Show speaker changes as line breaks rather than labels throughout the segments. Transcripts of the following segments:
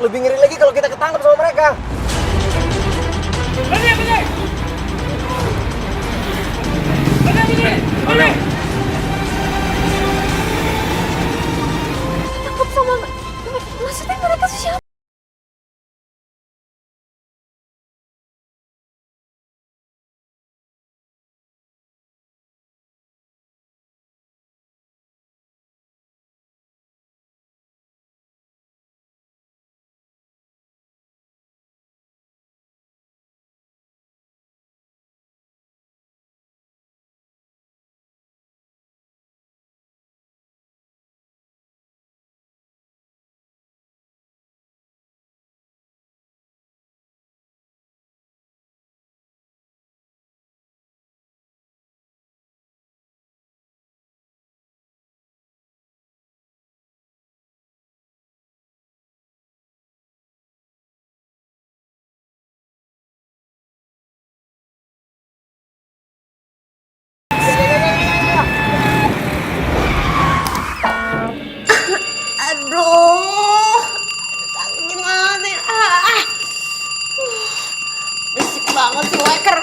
Lebih ngeri lagi kalau kita ketangkep sama mereka.
Bener.
Takut sama... Maksudnya mereka siapa? Aduh, sakit banget ya. Berisik banget sih, Waker.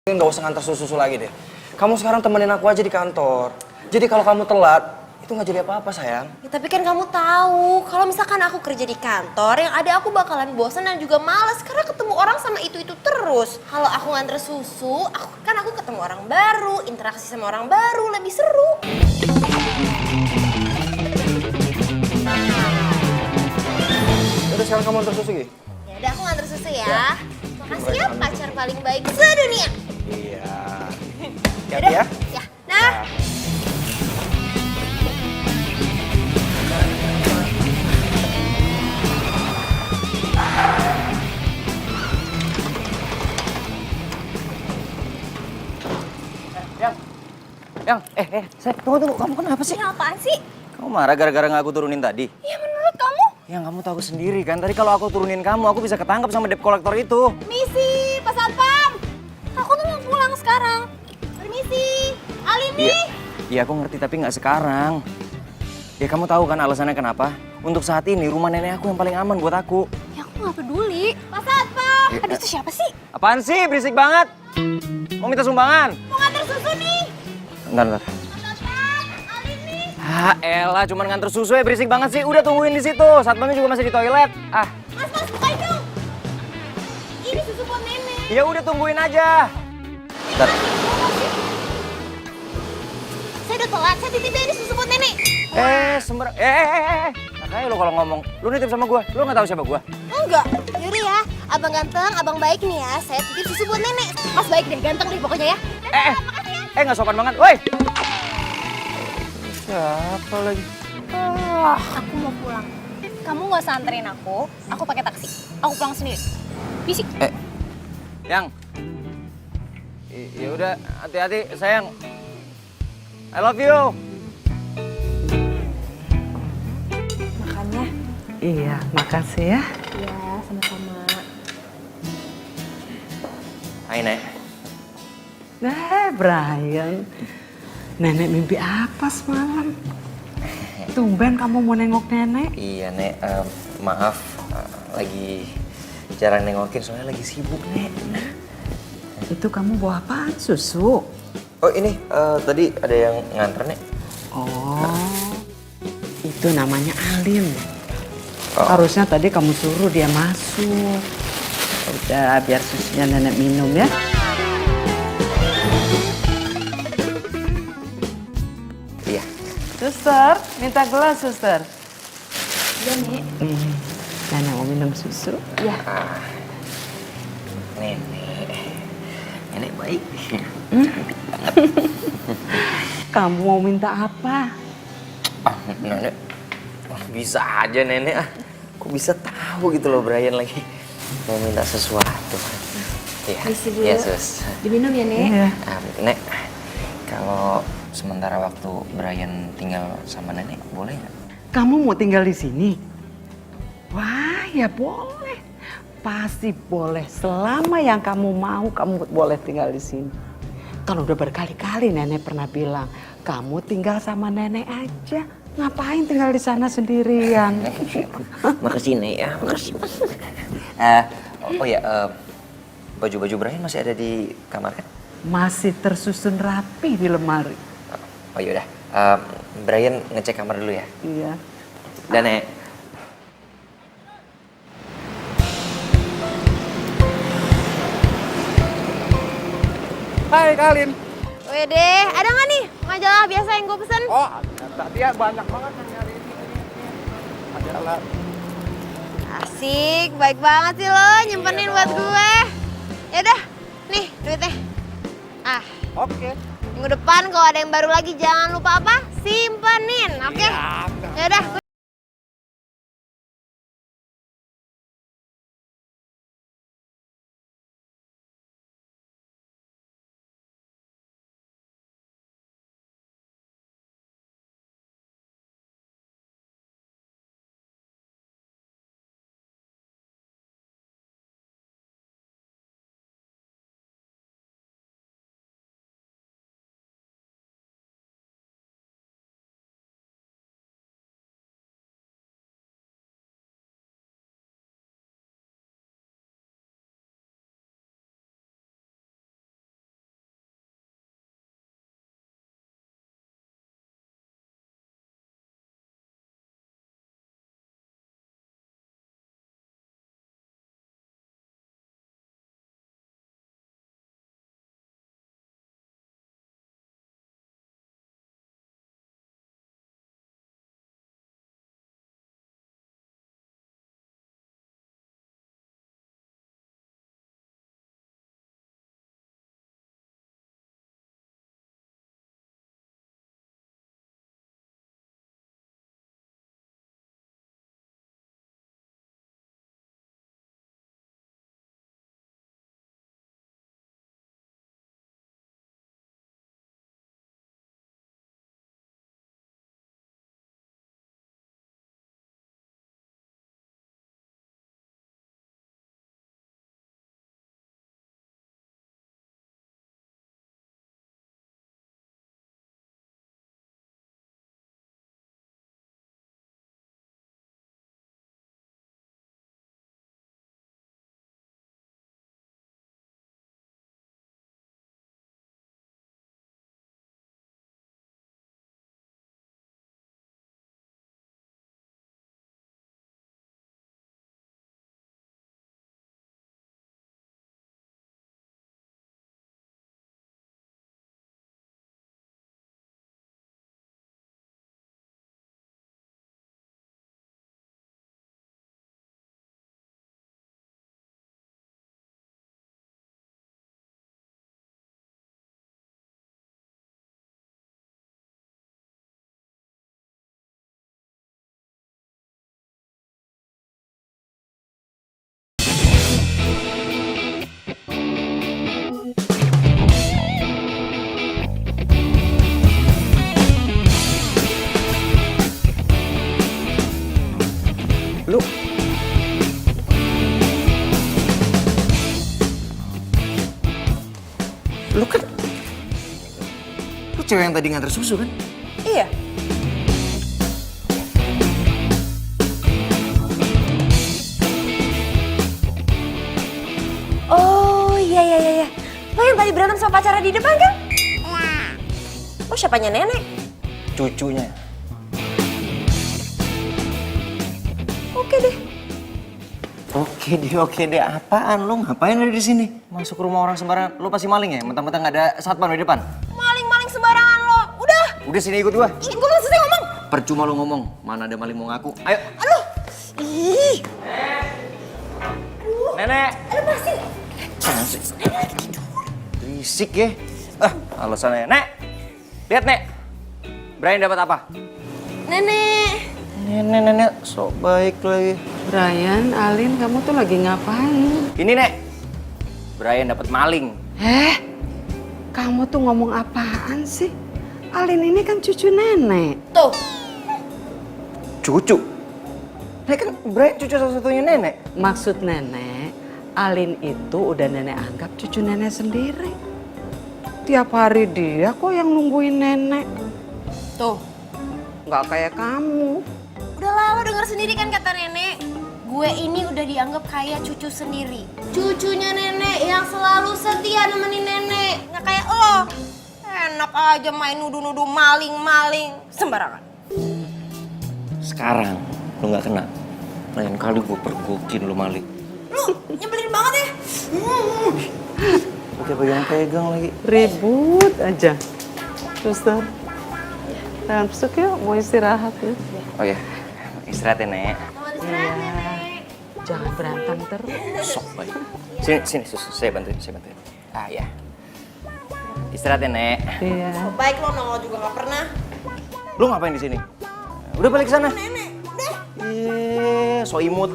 Nggak usah ngantar susu lagi deh. Kamu sekarang temenin aku aja di kantor. Jadi kalau kamu telat, itu nggak jadi apa-apa sayang.
Ya, tapi kan kamu tahu, kalau misalkan aku kerja di kantor, yang ada aku bakalan bosan dan juga malas karena ketemu orang sama itu terus. Kalau aku nganter susu, aku ketemu orang baru, interaksi sama orang baru, lebih seru.
Udah sekarang kamu antar susu Gi?
Ya udah aku nganter susu ya. Makasih ya pacar paling baik sedunia.
Iya.
Yaudah,
Ya.
ya. Nah.
Yang, tunggu, kamu kenapa sih?
Ini apaan sih?
Kamu marah gara-gara nggak aku turunin tadi?
Ya menurut kamu?
Yang kamu tahu sendiri kan, tadi kalau aku turunin kamu, aku bisa ketangkap sama debt collector itu.
Misi, Pak Satpam. Aku tuh mau pulang sekarang. Permisi, Alini.
Iya, aku ngerti tapi nggak sekarang. Ya kamu tahu kan alasannya kenapa? Untuk saat ini rumah nenek aku yang paling aman buat aku.
Ya aku nggak peduli. Pak Satpam. Aduh, itu siapa sih?
Apaan sih? Berisik banget. Mau minta sumbangan?
Mau nganter susu nih.
Bentar. Ah, elah, cuman nganter susu ya berisik banget sih. Udah tungguin di situ. Satpamnya juga masih di toilet. Ah.
Mas, bukain dong. Ini susu buat nenek.
Ya udah tungguin aja. Bentar.
Saya udah telat. Saya titipin ini susu buat nenek.
Sembarang. Makanya lo kalau ngomong, lu nitip sama gua. Lu nggak tahu siapa gua?
Enggak. Yaudah ya. Abang ganteng, abang baik nih ya. Saya titip susu buat nenek. Mas baik deh, ganteng deh pokoknya ya. Makasih ya.
Nggak sopan banget. Woi. Siapa lagi?
Aku mau pulang. Kamu nggak usah anterin aku pakai taksi. Aku pulang sendiri. Bisik.
Yang. Ya udah, hati-hati sayang. I love you.
Makannya.
Iya, makasih ya.
Ya, sama-sama.
Hai, Nek.
Brian. Nenek mimpi apa semalam? Tumben kamu mau nengok nenek?
Iya, Nek. Maaf, lagi jarang nengokin soalnya lagi sibuk, Nek.
Itu kamu bawa apaan? Susu?
Oh, ini tadi ada yang nganter, Nek.
Oh, itu namanya Alim.
Oh.
Harusnya tadi kamu suruh dia masuk. Udah, biar susunya nenek minum ya.
Iya.
Suster, minta gelas, suster.
Iya, Nek.
Nenek mau minum susu.
Iya.
Nenek baik.
Kamu mau minta apa?
Nenek, bisa aja Nenek. Kok bisa tahu gitu loh Brian lagi mau minta sesuatu. Iya,
Isi dulu.
iya sus.
Diminum ya, Nek?
Iya.
Nek, kalau sementara waktu Brian tinggal sama Nenek, boleh nggak?
Kamu mau tinggal di sini? Wah, ya boleh. Pasti boleh. Selama yang kamu mau, kamu boleh tinggal di sini. Kan udah berkali-kali nenek pernah bilang, kamu tinggal sama nenek aja. Ngapain tinggal di sana sendirian?
Makasih Nek ya, makasih. Oh ya, baju-baju Brian masih ada di kamar kan?
Masih tersusun rapi di lemari.
Oh yaudah, Brian ngecek kamar dulu ya.
Iya.
Dan Nek.
Hai Kalin.
Wede, ada nggak nih majalah biasa yang gue pesen?
Oh, tadi ya banyak banget yang nyari ini. Majalah.
Asik, baik banget sih lo nyimpenin buat gue. Yaudah, nih duitnya. Ah,
Oke.
minggu depan kalau ada yang baru lagi jangan lupa apa? Simpenin, oke? Yaudah,
Lu kan... Lu cewek yang tadi nganter susu kan?
Iya. Oh iya. Lo yang tadi berantem sama pacarnya di depan kan? Iya. Lo siapanya nenek?
Cucunya. Oke deh. Apaan? Lu ngapain ada di sini? Masuk rumah orang sembarangan. Lu pasti maling ya? Mentang-mentang nggak ada satpam di depan.
Maling-maling sembarangan lo. Udah.
Udah sini ikut gua.
Ih, gue belum selesai ngomong.
Percuma lu ngomong. Mana ada maling mau ngaku. Ayo.
Aduh. Ih.
Nenek.
Lepasin.
Berisik ya. Alasannya. Nek. Lihat, Nek. Brian dapat apa?
Nenek.
Nenek. Sok baik lagi.
Brian, Alin, kamu tuh lagi ngapain?
Ini, Nek. Brian dapat maling.
Kamu tuh ngomong apaan sih? Alin ini kan cucu nenek.
Tuh.
Cucu. Nek kan Brian cucu satu-satunya nenek.
Maksud nenek, Alin itu udah nenek anggap cucu nenek sendiri. Tiap hari dia kok yang nungguin nenek.
Tuh.
Nggak kayak kamu.
Udahlah, lo denger sendiri kan kata nenek. Gue ini udah dianggap kayak cucu sendiri. Cucunya nenek yang selalu setia nemenin nenek. Nggak kayak lo. Enak aja main nuduh-nuduh maling-maling. Sembarangan.
Sekarang lu nggak kena. Lain kali gue pergokin lu maling.
Lu nyebelin banget ya.
Oke, pegang lagi.
Ribut aja. Suster, jangan besok yuk, mau istirahat ya.
Oh ya, istirahat ya, Nek.
Selamat istirahat nenek.
Jangan berantem terus.
Sok baik. Sini, susu. Saya bantuin. Ah, ya. Istirahat ya, Nek.
Iya.
Baik lo nongol juga nggak pernah.
Lu ngapain di sini? Udah balik ke sana.
Nenek, udah.
So imut.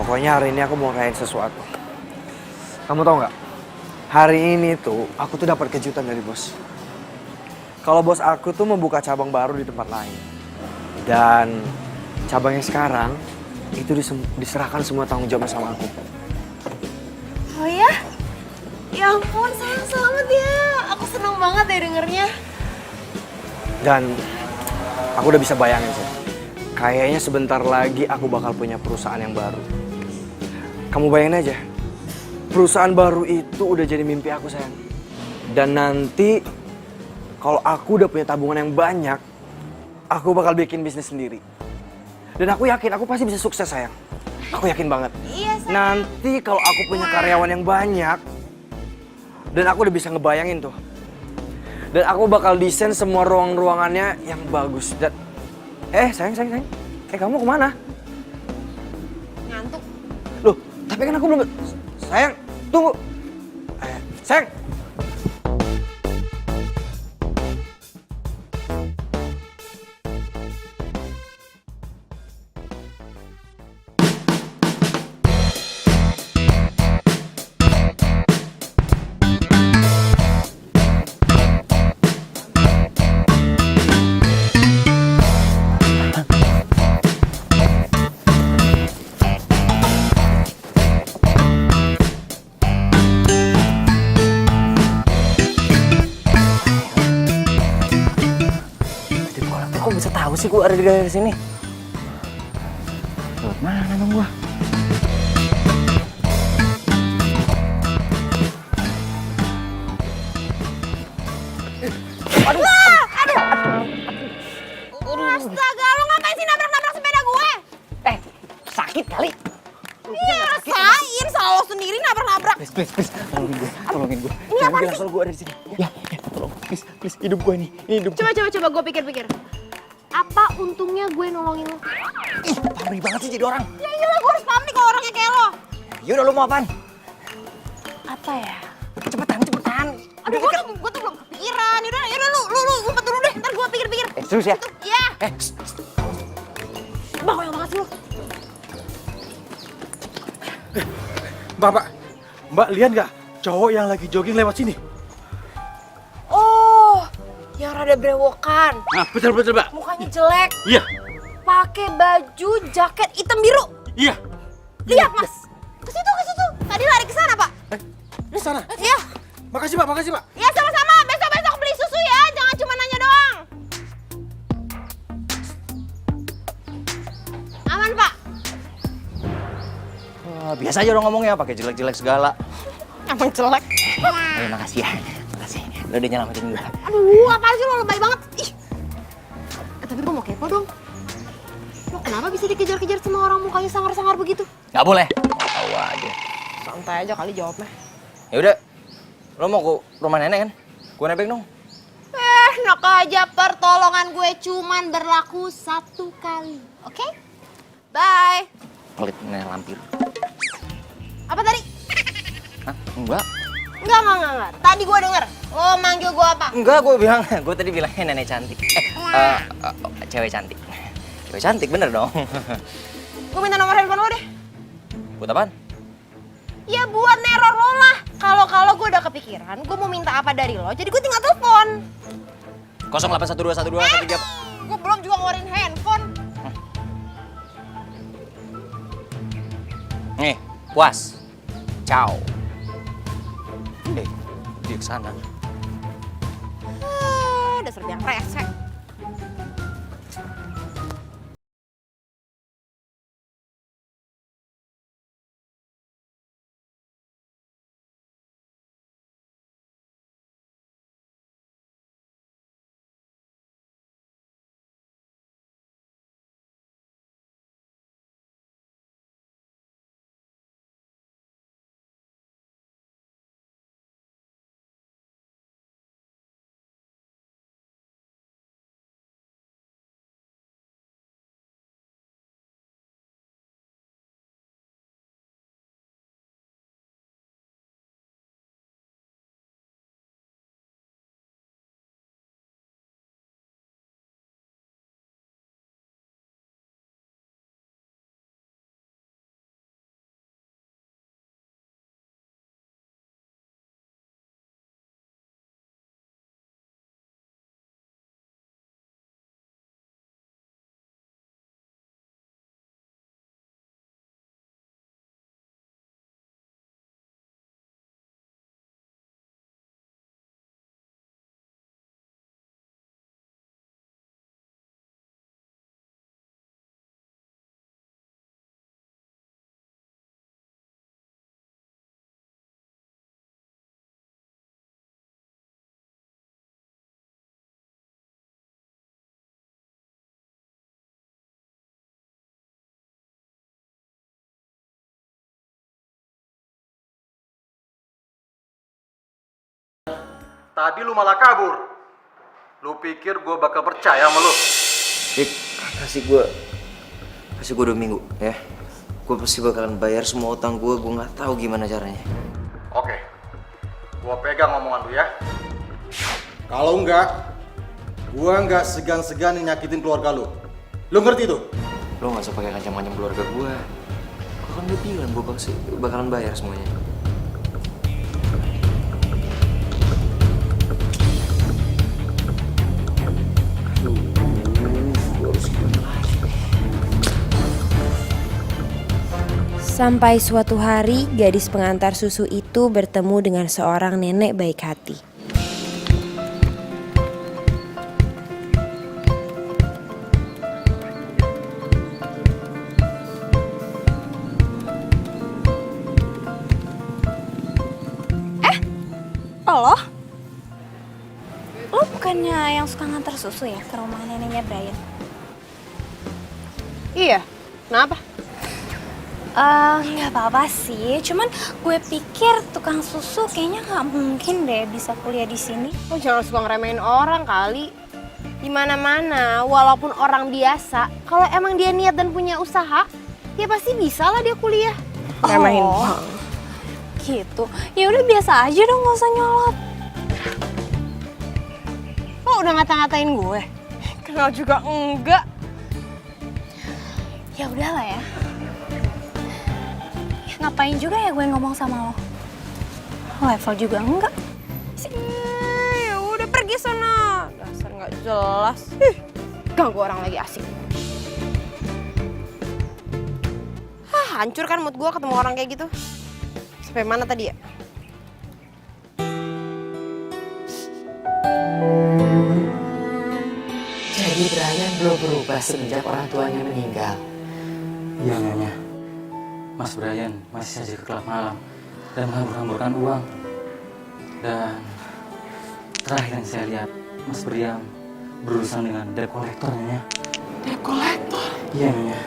Pokoknya hari ini aku mau ngerayain sesuatu. Kamu tau nggak? Hari ini tuh aku tuh dapat kejutan dari bos. Kalau bos aku tuh membuka cabang baru di tempat lain. Dan cabangnya sekarang itu diserahkan semua tanggung jawabnya sama aku.
Oh ya? Ya ampun, sayang selamat ya. Aku seneng banget ya dengernya.
Dan aku udah bisa bayangin sih. Kayaknya sebentar lagi aku bakal punya perusahaan yang baru. Kamu bayangin aja. Perusahaan baru itu udah jadi mimpi aku, sayang. Dan nanti kalau aku udah punya tabungan yang banyak, aku bakal bikin bisnis sendiri. Dan aku yakin aku pasti bisa sukses, sayang. Aku yakin banget.
Iya, sayang.
Nanti kalau aku punya karyawan yang banyak, dan aku udah bisa ngebayangin tuh. Dan aku bakal desain semua ruang-ruangannya yang bagus. Dan sayang. Kamu kemana?
Ngantuk.
Loh, tapi kan aku belum... Sayang, tunggu. Sayang.
Kok bisa tahu sih gue ada di daerah sini? Mana dong gue?
Astaga, lo ngapain sih nabrak-nabrak sepeda gue?
Sakit kali.
Iya, rasain. Salah lo sendiri nabrak-nabrak.
Please. Tolongin gue.
Ini
Jangan
apaan
bilang
sih?
soal gue ada di sini. Ya, tolong. Please. Hidup gue nih. Hidup gue.
Coba gue pikir-pikir. Apa untungnya gue nolongin lo?
Ih, pamrih banget sih jadi orang.
Ya iyalah, gue harus paham nih kalau orangnya kayak lo.
Yaudah, lu mau apaan?
Apa ya?
Cepetan.
Aduh, gue tuh belum kepikiran. Yaudah, lu ngumpet dulu deh. Ntar gue pikir-pikir.
Serius ya?
Iya.
Shh.
Bang, yang banget sih lo.
Mbak lihat nggak cowok yang lagi jogging lewat sini?
Oh, yang rada brewokan.
Nah, betul Mbak.
Mukanya jelek.
Iya.
Pakai pakai baju jaket hitam biru.
Iya.
Lihat Mas. Ke situ. Tadi lari ke sana Pak.
Di sana.
Iya.
Makasih Pak.
Ya sama-sama. Besok-besok beli susu ya. Jangan cuma nanya doang. Aman Pak.
Wah, biasa aja orang ngomongnya, pakai jelek-jelek segala.
Emang jelek.
Ayo, makasih ya. Makasih. Lo udah nyelamatin gue.
Aduh, apaan sih lo lebay banget. Ih. Tapi gue mau kepo dong. Lo kenapa bisa dikejar-kejar sama orang mukanya sangar-sangar begitu?
Nggak boleh. Tahu aja.
Santai aja kali jawabnya.
Ya udah. Lo mau ke rumah nenek kan? Gue nebeng dong.
Enak aja, pertolongan gue cuman berlaku 1 kali. Oke? Bye.
Pelit nenek lampir.
Apa tadi?
Hah? Enggak.
Enggak. Tadi gue denger. Lo manggil gue apa?
Enggak, gue tadi bilangnya nenek cantik. Cewek cantik. Cewek cantik bener dong.
Gue minta nomor handphone lo deh.
Buat apaan?
Ya buat neror lo lah. Kalau gue udah kepikiran, gue mau minta apa dari lo, jadi gue tinggal telepon.
08121213.
Gue belum juga ngeluarin handphone.
Nih, puas. Ciao. Dia kesana.
Dasar biang rese.
Tadi lu malah kabur. Lu pikir gue bakal percaya sama lu?
Dik, kasih gue 2 minggu ya. Gue pasti bakalan bayar semua utang gue nggak tahu gimana caranya.
Oke. Gue pegang omongan lu ya. Kalau enggak, gue nggak segan-segan nyakitin keluarga lu. Lu ngerti tuh?
Lo nggak usah pakai ngancam-ngancam keluarga gue. Gue kan udah bilang gue pasti bakalan bayar semuanya.
Sampai suatu hari, gadis pengantar susu itu bertemu dengan seorang nenek baik hati.
Lo bukannya yang suka ngantar susu ya ke rumah neneknya Brian?
Iya, kenapa?
Nggak apa-apa sih, cuman gue pikir tukang susu kayaknya nggak mungkin deh bisa kuliah di sini.
Lo jangan suka ngeremehin orang kali. Di mana-mana, walaupun orang biasa, kalau emang dia niat dan punya usaha, ya pasti bisa lah dia kuliah. Remehin banget.
Gitu. Ya udah biasa aja dong, nggak usah nyolot.
Lo udah ngata-ngatain gue? Kenal juga enggak.
Ya udahlah ya. Ngapain juga ya gue ngomong sama lo? Level juga enggak.
Ya udah pergi sana. Dasar nggak jelas. Ganggu orang lagi asik. hancur kan mood gue ketemu orang kayak gitu. Sampai mana tadi ya?
Jadi Brian belum berubah semenjak orang tuanya meninggal.
Iya, Nyonya. Mas Brian masih saja ke klub malam dan menghambur-hamburkan uang. Dan terakhir yang saya lihat, Mas Brian berurusan dengan debt collector, Nyonya.
Debt collector?
Iya, Nyonya.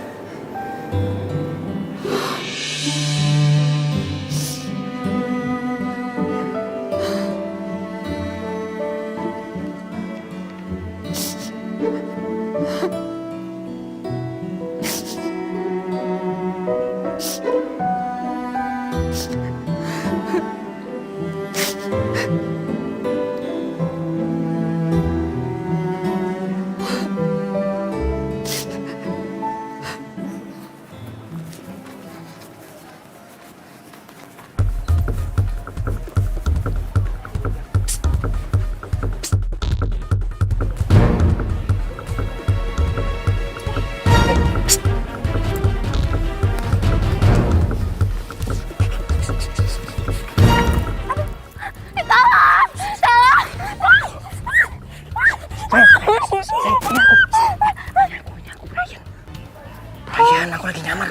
Brian, aku lagi nyamar.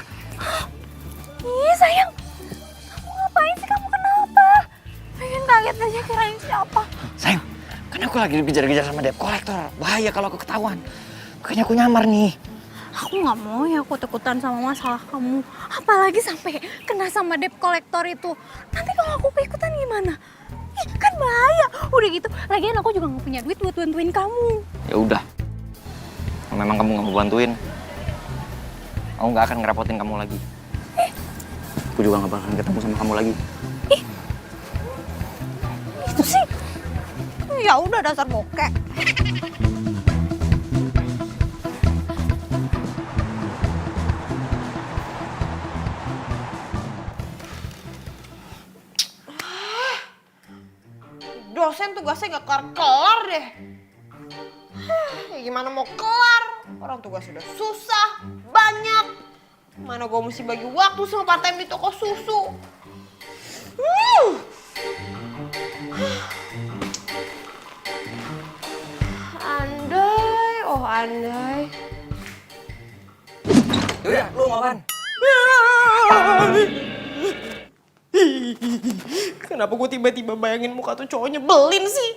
Ih sayang, kamu ngapain sih? Kamu kenapa? Pengen kaget aja kirain siapa.
Sayang, kan aku lagi dikejar-kejar sama debt collector. Bahaya kalau aku ketahuan. Makanya aku nyamar nih.
Aku nggak mau ya ikut-ikutan sama masalah kamu. Apalagi sampai kena sama debt collector itu. Nanti kalau aku keikutan gimana? Ih, kan bahaya. Udah gitu, lagian aku juga nggak punya duit buat bantuin kamu.
Ya udah. Kalau memang kamu nggak mau bantuin, aku nggak akan ngerepotin kamu lagi. Aku juga nggak bakalan ketemu sama kamu lagi.
Itu sih. Ya udah dasar bokek.
Dosen tugasnya gak kelar-kelar deh. Ya gimana mau kelar? Orang tugas sudah susah, banyak. Mana gue mesti bagi waktu sama part time di toko susu. Andai, oh andai.
Yaudah, lu mau apaan?
Kenapa gue tiba-tiba bayangin muka tuh cowok nyebelin sih?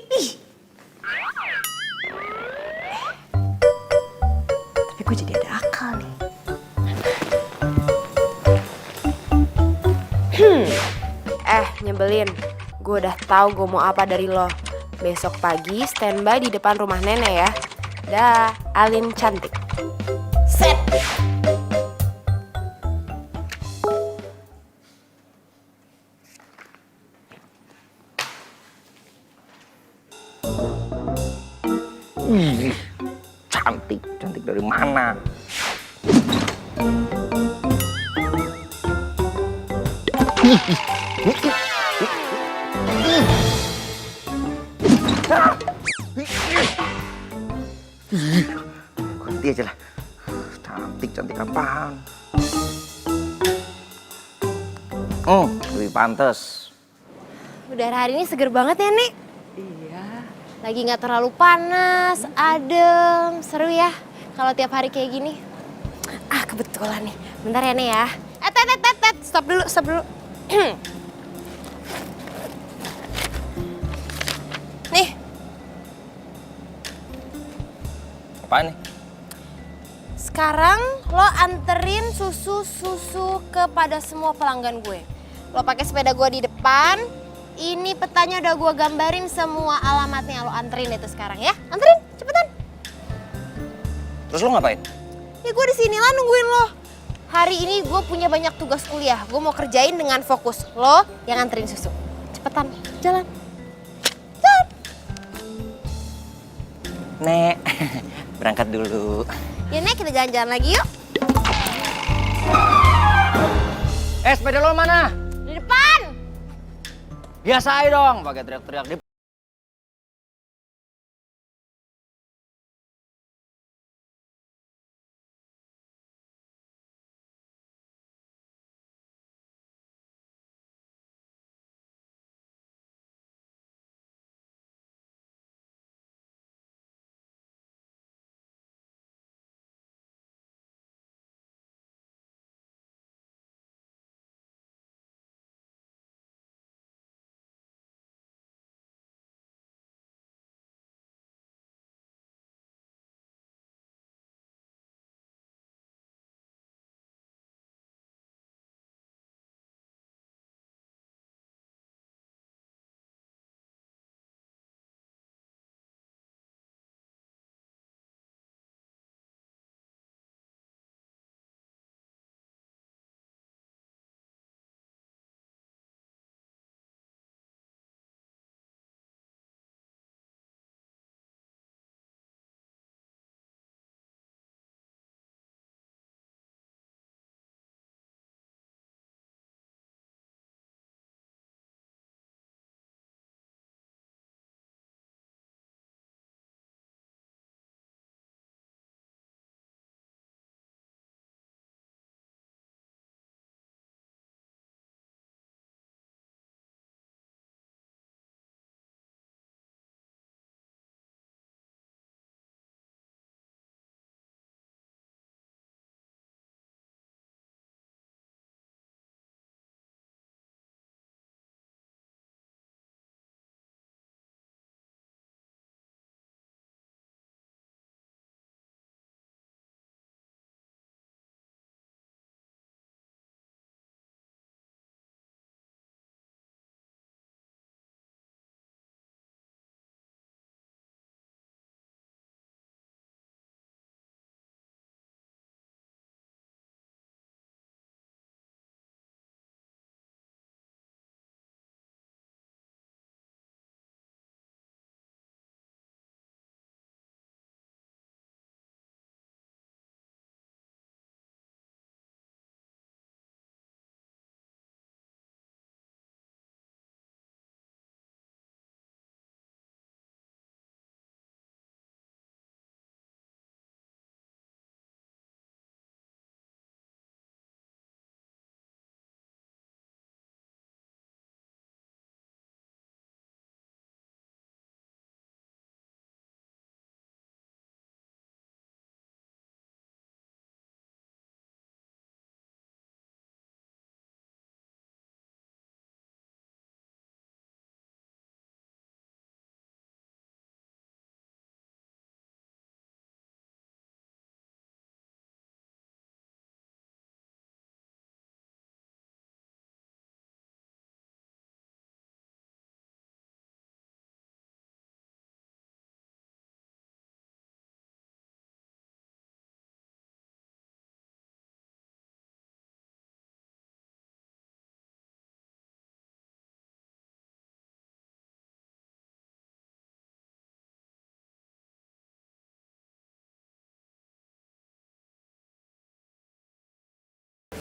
Tapi gue jadi ada akal nih.
Nyebelin. Gue udah tahu gue mau apa dari lo. Besok pagi standby di depan rumah nenek ya. Dah, Alin cantik.
Set.
Ih, cantik. Cantik dari mana? Ganti aja lah. Cantik apaan? Oh, lebih pantas.
Udara hari ini seger banget ya, Nek.
Iya.
Lagi nggak terlalu panas, adem, seru ya kalau tiap hari kayak gini. Ah, kebetulan nih. Bentar ya, Nek ya. Tet. Stop dulu. Nih,
Apaan nih?
sekarang lo anterin susu kepada semua pelanggan gue. Lo pakai sepeda gue di depan. Ini petanya udah gue gambarin semua alamatnya. Lo anterin itu sekarang ya. Anterin, cepetan.
Terus lo ngapain?
Ya gue di sini lah nungguin lo. Hari ini gue punya banyak tugas kuliah. Gue mau kerjain dengan fokus. Lo yang anterin susu. Cepetan, jalan.
Nek, berangkat dulu.
Ya Nek, kita jalan-jalan lagi yuk.
Sepeda lo mana?
Di depan.
Biasa aja dong, pakai teriak-teriak di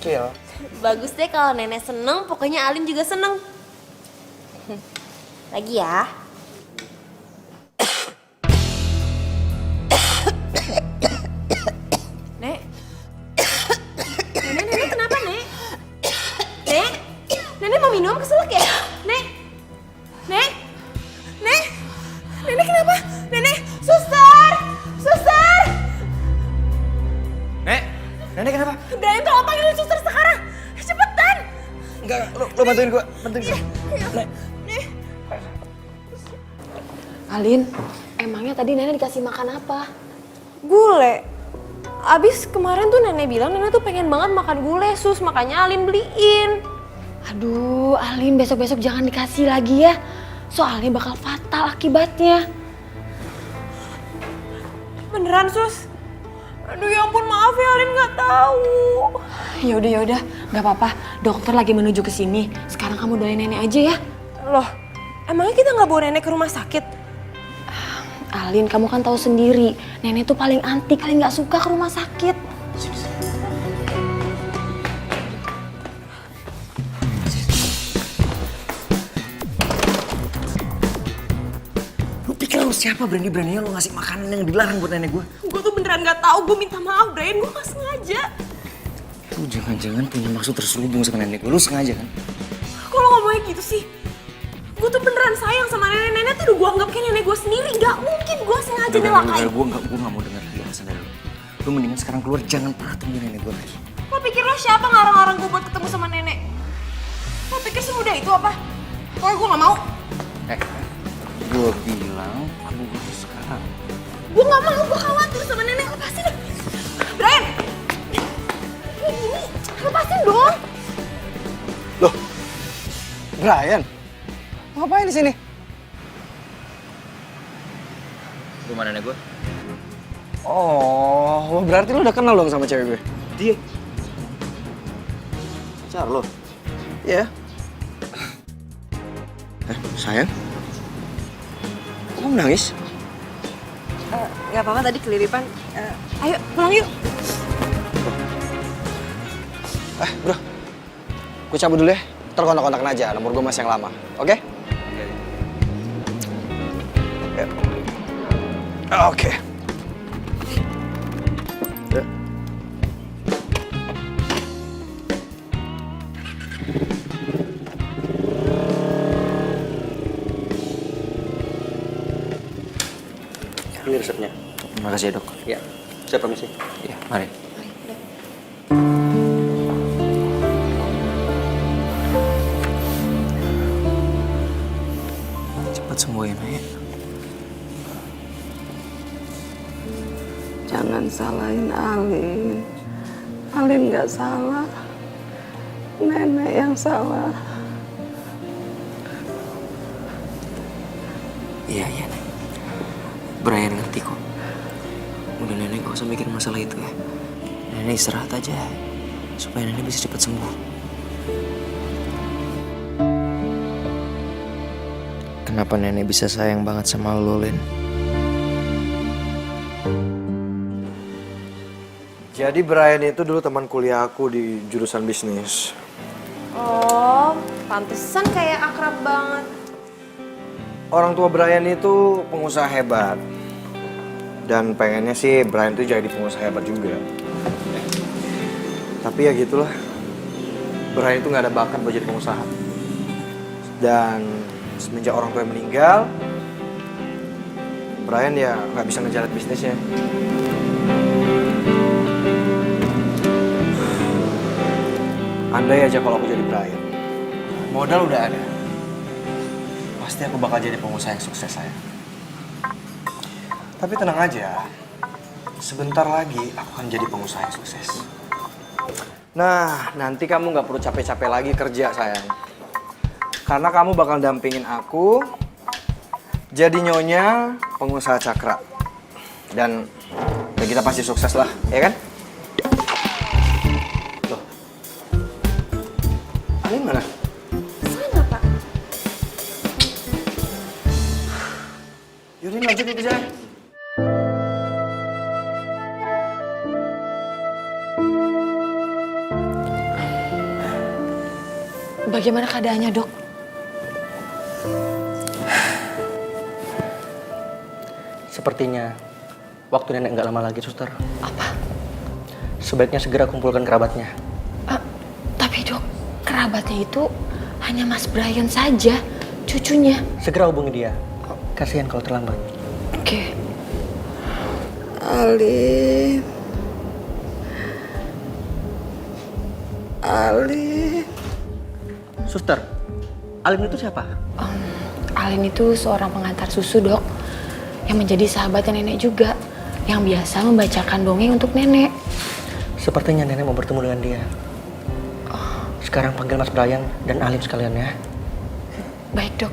Kecil.
Bagus deh kalau nenek seneng, pokoknya Alin juga seneng. Lagi ya. Nek. Nenek kenapa, Nek? Nek? Nenek mau minum keselak ya? Nek? Nek? Nek? Nenek kenapa? Nenek, suster! Suster!
Nenek kenapa?
Brian tolong panggilin suster sekarang. Cepetan!
Enggak, lo bantuin gua.
Alin, emangnya tadi nenek dikasih makan apa?
Gule. Abis kemarin tuh nenek bilang nenek tuh pengen banget makan gule, Sus. Makanya Alin beliin.
Aduh, Alin besok-besok jangan dikasih lagi ya. Soalnya bakal fatal akibatnya.
Beneran, Sus? Aduh ya ampun, maaf ya Alin nggak tahu.
Yaudah, nggak apa-apa. Dokter lagi menuju ke sini. Sekarang kamu doain nenek aja ya.
Loh, emangnya kita nggak bawa nenek ke rumah sakit?
Alin, kamu kan tahu sendiri, nenek tuh paling anti, paling nggak suka ke rumah sakit.
Lu pikir lu siapa berani-beraninya lu ngasih makanan yang dilarang buat nenek gua?
Gue tuh beneran nggak tahu. Gue minta maaf, Brian. Gue nggak sengaja.
Lu jangan-jangan punya maksud terselubung sama nenek gua. Lu sengaja kan?
Kalau ngomongnya gitu sih, gue tuh beneran sayang sama nenek. Nenek tuh udah gue anggap kayak nenek gue sendiri. Gak mungkin gue sengaja nyelakain.
Gue nggak mau dengar penjelasan dari lu. Lu mendingan sekarang keluar, jangan pernah temuin nenek gua lagi.
Lo pikir lo siapa ngarang-ngarang gue buat ketemu sama nenek? Lo pikir semudah itu apa? Pokoknya gue gak mau.
Gue bilang kamu harus sekarang.
Gue gak mau, gue khawatir sama nenek. Lepasin deh. Brian! Kayak gini, lepasin dong.
Loh, Brian, ngapain di sini?
Rumah nenek gue.
Oh, berarti lu udah kenal dong sama cewek gue?
Dia. Pacar lo.
Iya. Sayang? Kok kamu nangis?
Gak apa-apa, tadi keliripan. Ayo, pulang yuk.
Bro, gue cabut dulu ya. Ntar kontak-kontakan aja, nomor gue masih yang lama. Oke? Oke. Ya.
Ini resepnya.
Terima kasih ya, Dok.
Ya, saya permisi.
Iya, mari. Cepat sembuh ya, Maya.
Jangan salahin Alin. Alin nggak salah. Nenek yang salah.
Iya, Nek. Brian ngerti kok. Udah nenek gak usah mikir masalah itu ya. Nenek istirahat aja. Supaya nenek bisa cepat sembuh. Kenapa nenek bisa sayang banget sama lo, Lin?
Jadi Brian itu dulu teman kuliah aku di jurusan bisnis.
Oh, pantesan kayak akrab banget.
Orang tua Brian itu pengusaha hebat. Dan pengennya sih Brian tuh jadi pengusaha hebat juga. Tapi ya gitulah. Brian itu nggak ada bakat buat jadi pengusaha. Dan semenjak orang tua meninggal, Brian ya nggak bisa ngejalan bisnisnya. Andai aja kalau aku jadi Brian, modal udah ada. Pasti aku bakal jadi pengusaha yang sukses, sayang. Tapi tenang aja, sebentar lagi aku akan jadi pengusaha yang sukses. Nah, nanti kamu nggak perlu capek-capek lagi kerja, sayang. Karena kamu bakal dampingin aku jadi nyonya pengusaha cakra. Dan ya kita pasti sukses lah, ya kan? Loh, Alin mana?
Sana, Pak.
Yaudah, lanjutin kerja.
Bagaimana keadaannya, Dok?
Sepertinya waktu nenek nggak lama lagi, suster.
Apa?
Sebaiknya segera kumpulkan kerabatnya.
Tapi Dok, kerabatnya itu hanya Mas Brian saja, cucunya.
Segera hubungi dia. Kasihan kalau terlambat.
Oke.
Alin. Alin.
Suster, Alin itu siapa?
Alin itu seorang pengantar susu, Dok. Yang menjadi sahabatnya nenek juga. Yang biasa membacakan dongeng untuk nenek.
Sepertinya nenek mau bertemu dengan dia. Sekarang panggil Mas Brian dan Alin sekalian ya.
Baik, Dok.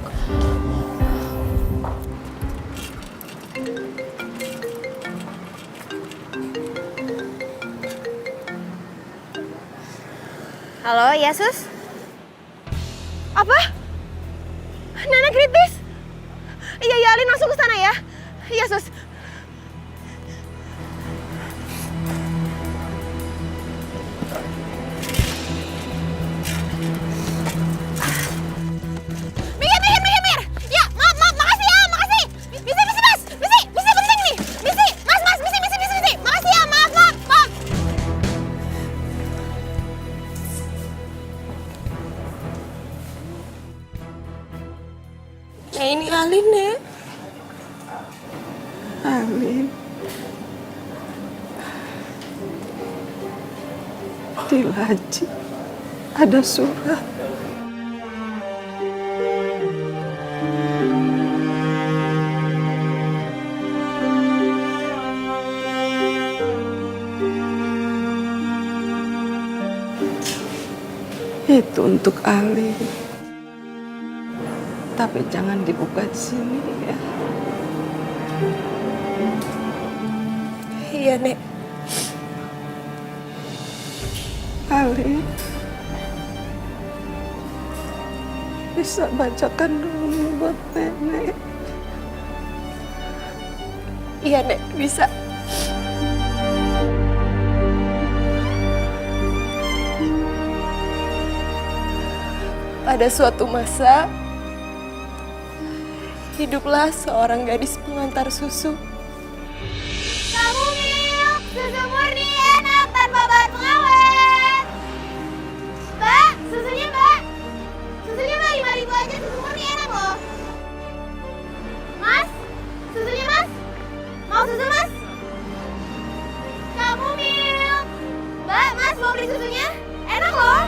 Halo, ya Sus? Apa? Nenek kritis? Iya, ya Alin langsung ke sana ya. Iya, Sus. Mikir. Ya, makasih ya, makasih. Misi, Mas. Misi penting nih. Misi, Mas, misi. Makasih ya, maaf.
Nah, ini Alin, Nek.
Alin. Di laci ada surat. Itu untuk Alin. Tapi jangan dibuka di sini ya.
Iya, Nek.
Alin. Bisa bacakan dulu buat nenek.
Iya, Nek. Bisa. Pada suatu masa, hiduplah seorang gadis pengantar susu.
Kamu milk, susu murni enak tanpa bahan pengawet. Mbak, susunya Mbak. Susunya Mbak 5.000 aja, susu murni enak loh. Mas, susunya Mas. Mau susu Mas? Kamu milk. Mbak, Mas mau beli susunya? Enak loh.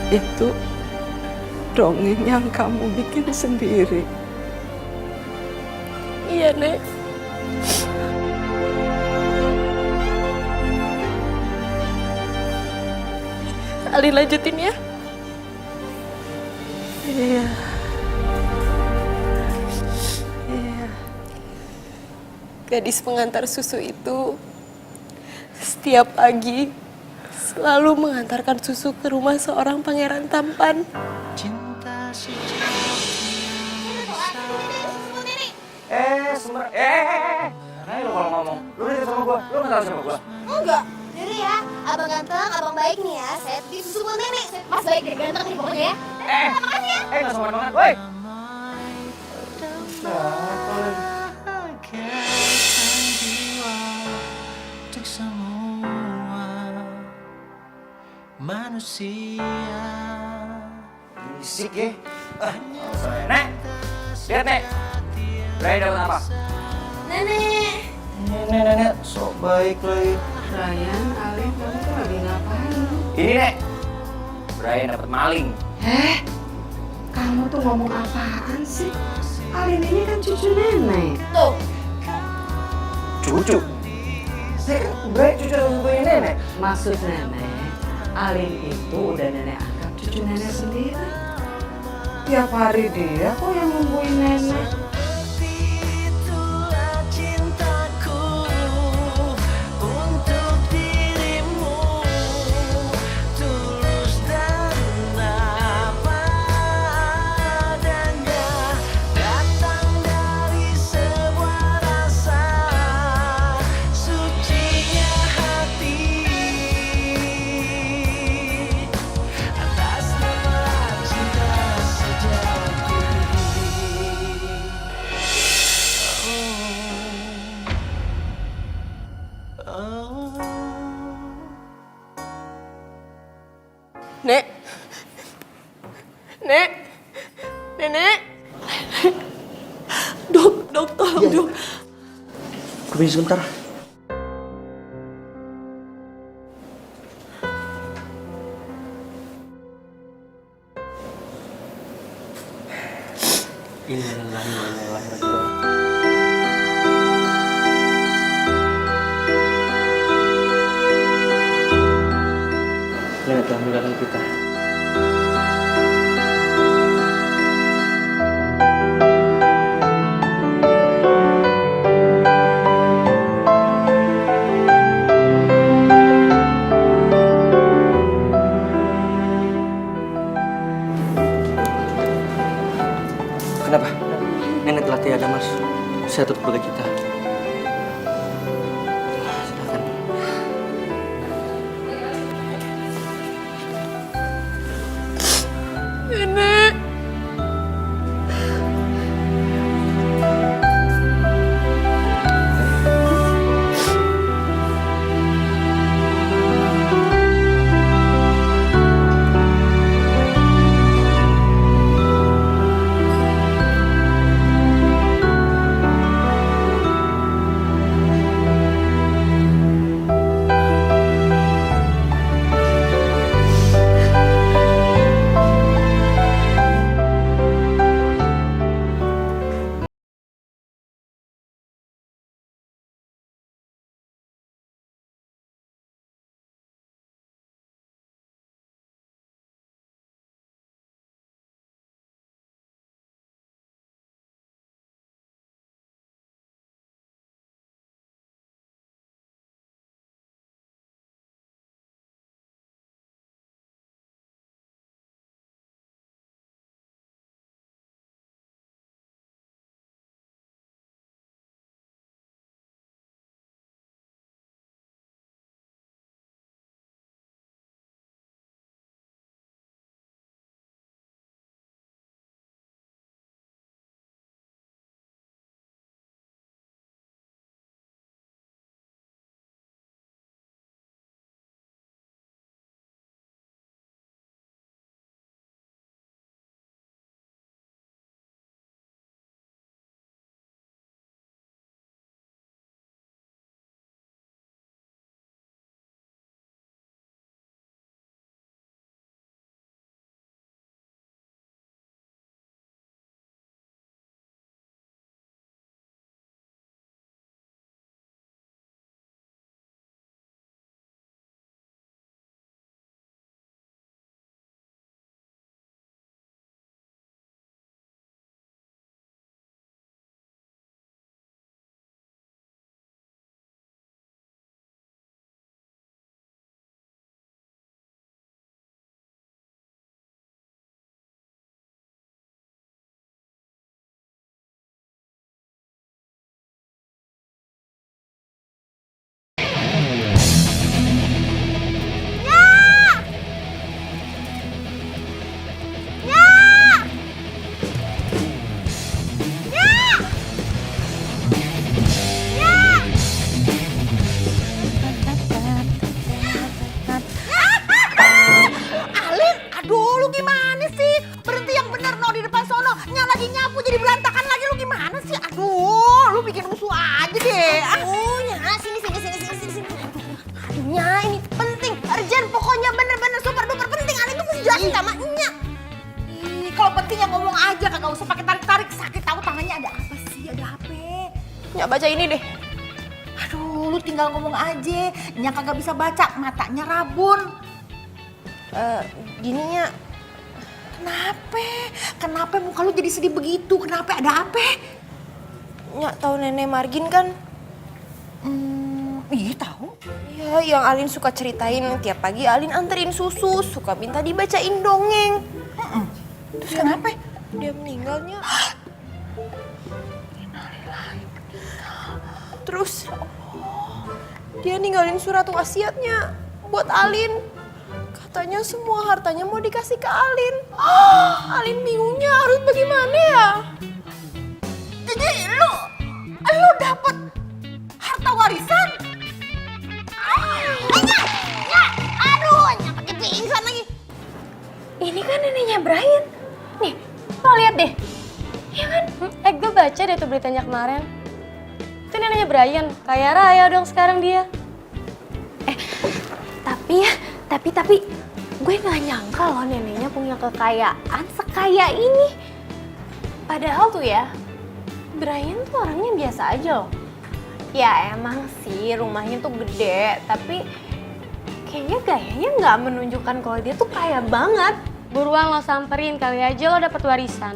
Itu dongeng yang kamu bikin sendiri.
Iya, Nek. Alin lanjutin ya.
Iya.
Gadis pengantar susu itu setiap pagi selalu mengantarkan susu ke rumah seorang pangeran tampan.
Nah, lu kalau ngomong, lu udah sama gua, lu nggak tahu sama gua.
Enggak. Jadi ya, abang ganteng, abang baik nih ya. Saya di susu buat nenek. Mas baik deh, ganteng nih pokoknya ya. Makasih ya.
Nggak sopan banget, woi. Bisik ya. Nek, lihat Nek. Brian dapat apa?
Nenek.
Nenek, sok baik lagi.
Brian, Alin, kamu tuh lagi ngapain?
Ini Nek, Brian dapat maling.
Kamu tuh ngomong apaan sih? Alin ini kan cucu nenek.
Tuh.
Cucu. Brian cucu satu-satunya nenek.
Maksud nenek, Alin itu udah nenek anggap cucu nenek sendiri. Tiap hari dia kok yang nungguin nenek.
Nek, Nenek. Dok, tolong dok.
Permisi sebentar. Innalillahi wa inna ilaihi raji'un. Nenek telah meninggalkan kita.
Kenapa? Nenek telah tiada, Mas. Saya turut keluarga kita. Silakan.
Nenek.
Nggak baca ini deh.
Aduh, lu tinggal ngomong aja. Nya kagak bisa baca, matanya rabun.
Gininya.
Kenapa muka lu jadi sedih begitu? Kenapa? Ada apa?
Nyak tahu Nenek Margin kan?
Iya tahu.
Ya, yang Alin suka ceritain tiap pagi Alin anterin susu, suka minta dibacain dongeng.
Terus kenapa?
Dia meninggalnya. Terus dia ninggalin surat wasiatnya buat Alin. Katanya semua hartanya mau dikasih ke Alin. Alin bingungnya harus bagaimana ya?
Jadi lu dapet harta warisan?
Aduh, pakai pingsan lagi.
Ini kan neneknya Brian.
Coba lihat deh. Iya kan? Gue baca deh tuh beritanya kemarin. Itu neneknya Brian, kaya raya dong sekarang dia. Tapi gue gak nyangka loh neneknya punya kekayaan sekaya ini. Padahal tuh ya, Brian tuh orangnya biasa aja loh. Ya emang sih rumahnya tuh gede, tapi kayaknya gayanya gak menunjukkan kalau dia tuh kaya banget. Buruan lo samperin, kali aja lo dapet warisan.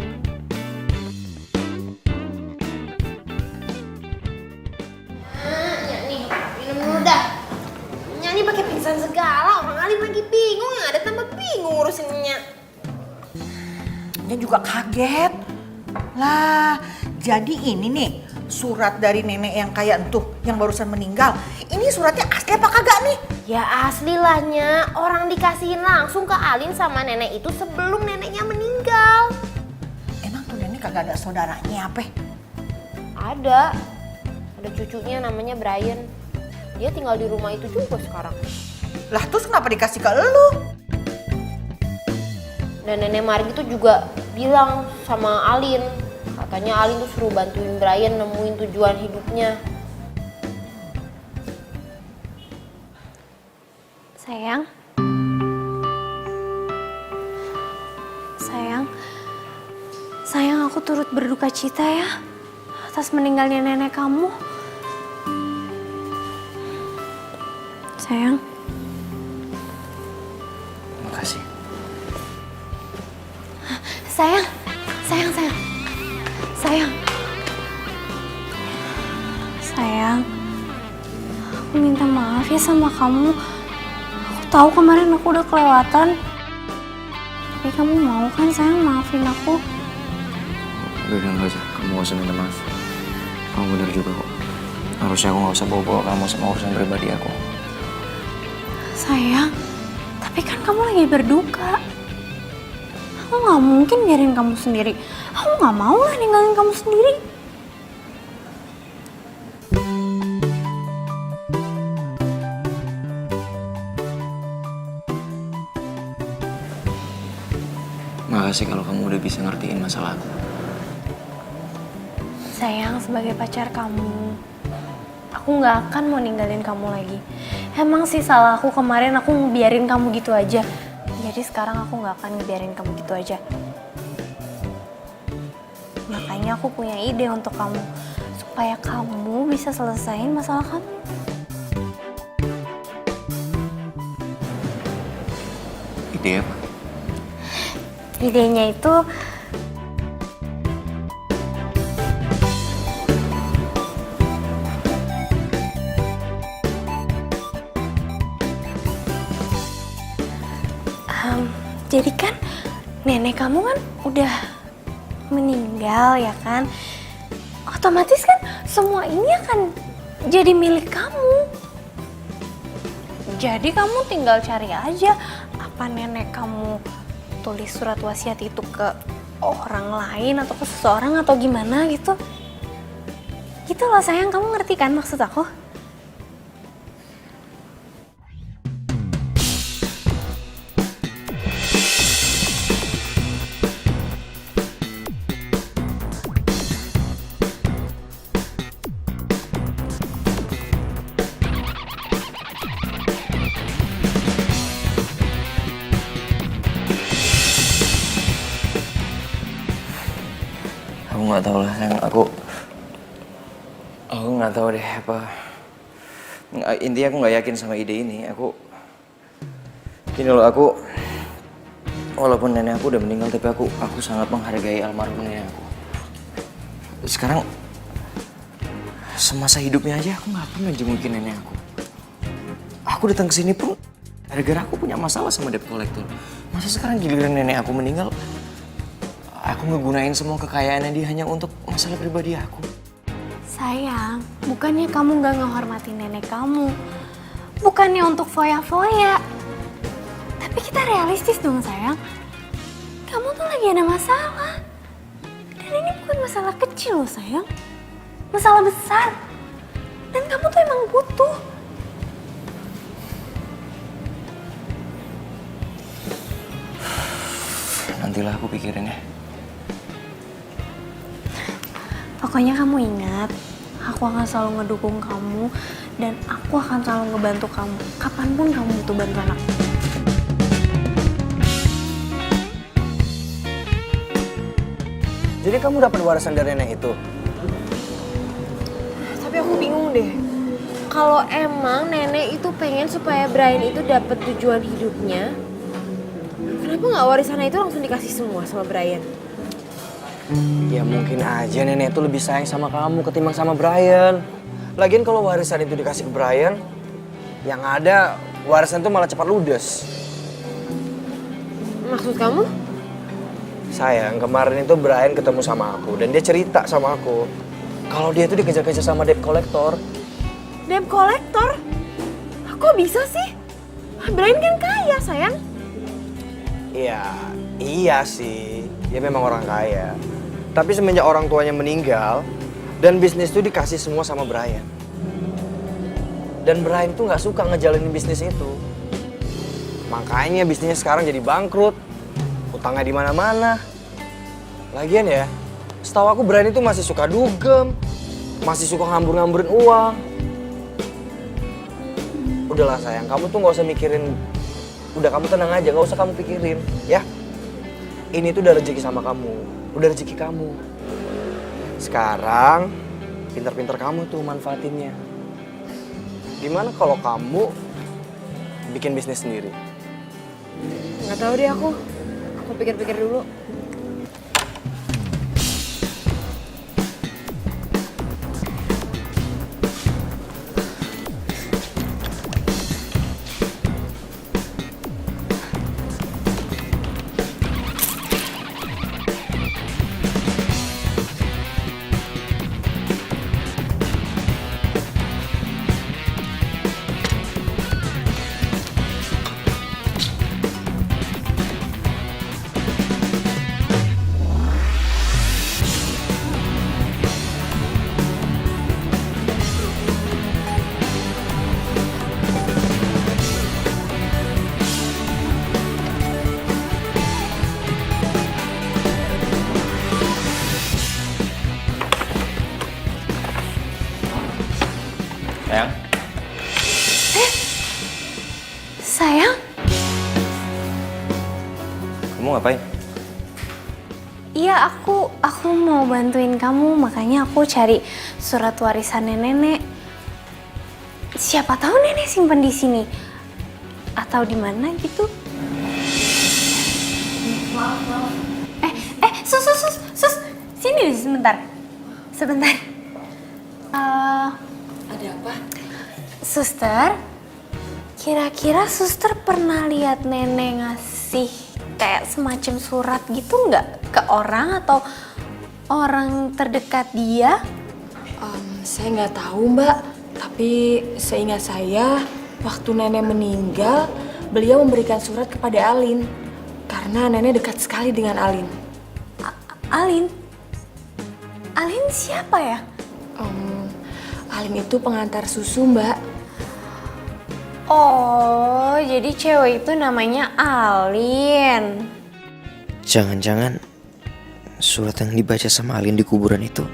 Nih, minum dulu dah. Nih pakai pingsan segala, orang Alin lagi bingung, yang ada tambah bingung ngurusinnya.
Dia juga kaget. Lah, jadi ini nih surat dari nenek yang kayak entuh, yang barusan meninggal. Ini suratnya asli apa kagak nih?
Ya asli lah, Nya. Orang dikasihin langsung ke Alin sama nenek itu sebelum neneknya meninggal.
Emang tuh nenek kagak ada saudaranya apa?
Ada cucunya namanya Brian. Dia tinggal di rumah itu juga sekarang.
Lah terus kenapa dikasih ke elu?
Dan nenek Margi tuh juga bilang sama Alin. Katanya Alin tuh suruh bantuin Brian nemuin tujuan hidupnya.
Sayang aku turut berduka cita ya atas meninggalnya nenek kamu. Sayang.
Makasih.
Sayang. Aku minta maaf ya sama kamu. Aku tahu kemarin aku udah kelewatan. Tapi kamu mau kan sayang maafin aku?
Udah gak usah, kamu gak usah minta maaf. Kamu benar juga kok. Harusnya aku gak usah bawa-bawa kamu sama urusan pribadi aku.
Sayang, tapi kan kamu lagi berduka. Aku gak mungkin biarin kamu sendiri. Aku gak mau lah ninggalin kamu sendiri.
Makasih kalau kamu udah bisa ngertiin masalah aku.
Sayang, sebagai pacar kamu, aku gak akan mau ninggalin kamu lagi. Emang sih salah aku kemarin aku ngebiarin kamu gitu aja. Jadi sekarang aku gak akan ngebiarin kamu gitu aja. Makanya aku punya ide untuk kamu. Supaya kamu bisa selesain masalah kamu.
Ide apa?
Idenya itu jadi kan nenek kamu kan udah meninggal ya kan? Otomatis kan semua ini akan jadi milik kamu. Jadi kamu tinggal cari aja apa nenek kamu tulis surat wasiat itu ke orang lain atau ke seseorang atau gimana gitu. Gitu loh sayang, kamu ngerti kan maksud aku?
Aku nggak tahu lah, sayang. Aku nggak tahu deh apa. Intinya aku nggak yakin sama ide ini. Gini loh, walaupun nenek aku udah meninggal, tapi aku sangat menghargai almarhum nenek aku. Sekarang semasa hidupnya aja aku nggak pernah jengukin nenek aku. Aku datang ke sini pun gara-gara aku punya masalah sama debt collector. Masa sekarang giliran nenek aku meninggal, aku ngegunain semua kekayaannya dia hanya untuk masalah pribadi aku.
Sayang, bukannya kamu gak ngehormatin nenek kamu. Bukannya untuk foya-foya. Tapi kita realistis dong sayang. Kamu tuh lagi ada masalah. Dan ini bukan masalah kecil loh sayang. Masalah besar. Dan kamu tuh emang butuh.
Nantilah aku pikirin ya.
Pokoknya kamu ingat, aku akan selalu ngedukung kamu dan aku akan selalu ngebantu kamu kapanpun kamu butuh bantuan aku.
Jadi kamu dapat warisan dari nenek itu?
Tapi aku bingung deh. Kalau emang nenek itu pengen supaya Brian itu dapat tujuan hidupnya, kenapa nggak warisannya itu langsung dikasih semua sama Brian?
Ya mungkin aja nenek itu lebih sayang sama kamu ketimbang sama Brian. Lagian kalau warisan itu dikasih ke Brian, yang ada warisan itu malah cepat ludes.
Maksud kamu?
Sayang, kemarin itu Brian ketemu sama aku dan dia cerita sama aku kalau dia itu dikejar-kejar sama debt collector.
Debt collector? Kok bisa sih? Brian kan kaya, sayang.
Iya sih. Dia memang orang kaya. Tapi semenjak orang tuanya meninggal dan bisnis itu dikasih semua sama Brian. Dan Brian tuh nggak suka ngejalanin bisnis itu. Makanya bisnisnya sekarang jadi bangkrut. Utangnya di mana-mana. Lagian ya, setahu aku Brian itu masih suka dugem, masih suka ngambur-ngamburin uang. Udahlah sayang, kamu tuh nggak usah mikirin. Udah kamu tenang aja, nggak usah kamu pikirin, ya. Ini tuh udah rezeki sama kamu, udah rezeki kamu. Sekarang, pinter-pinter kamu tuh manfaatinnya. Gimana kalau kamu bikin bisnis sendiri?
Nggak tahu deh aku. Aku pikir-pikir dulu.
Sayang,
Sayang,
kamu ngapain?
iya aku mau bantuin kamu, makanya aku cari surat warisannya nenek. Siapa tahu nenek simpen di sini atau di mana gitu. Sus, sini sebentar.
Ada apa?
Suster, kira-kira suster pernah lihat nenek ngasih kayak semacam surat gitu nggak ke orang atau orang terdekat dia?
Saya nggak tahu Mbak, tapi seingat saya waktu nenek meninggal, beliau memberikan surat kepada Alin karena nenek dekat sekali dengan Alin.
Alin? Alin siapa ya?
Alin itu pengantar susu Mbak.
Oh, jadi cewek itu namanya Alin.
Jangan-jangan surat yang dibaca sama Alin di kuburan itu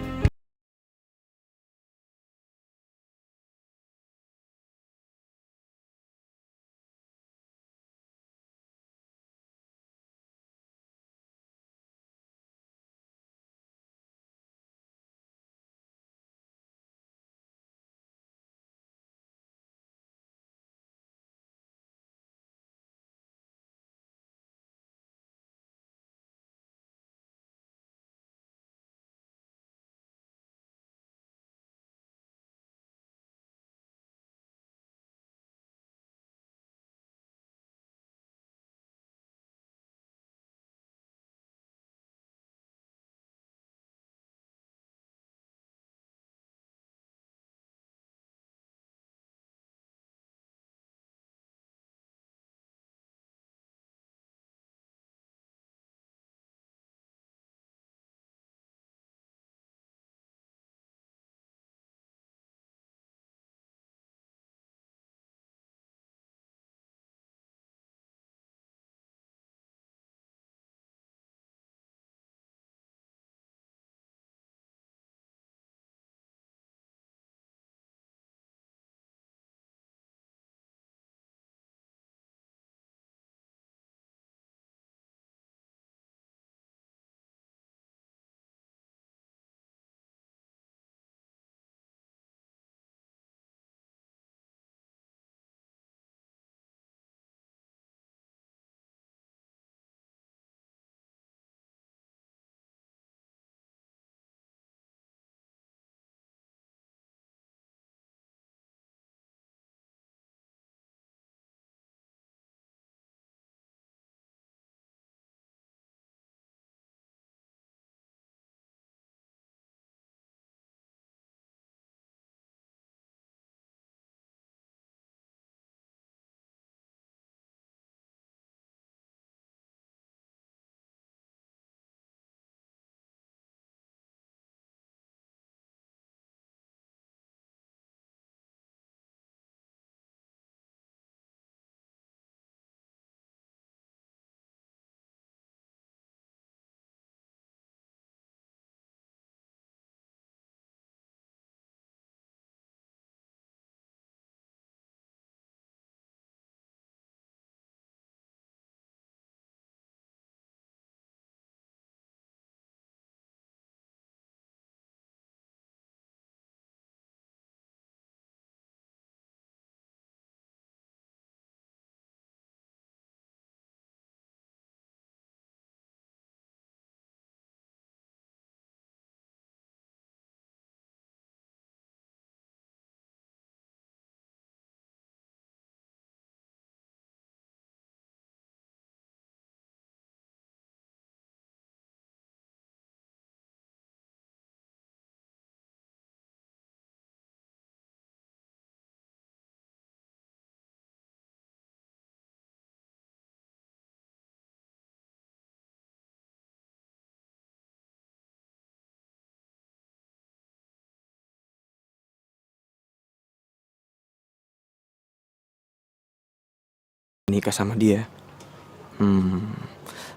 nikah sama dia,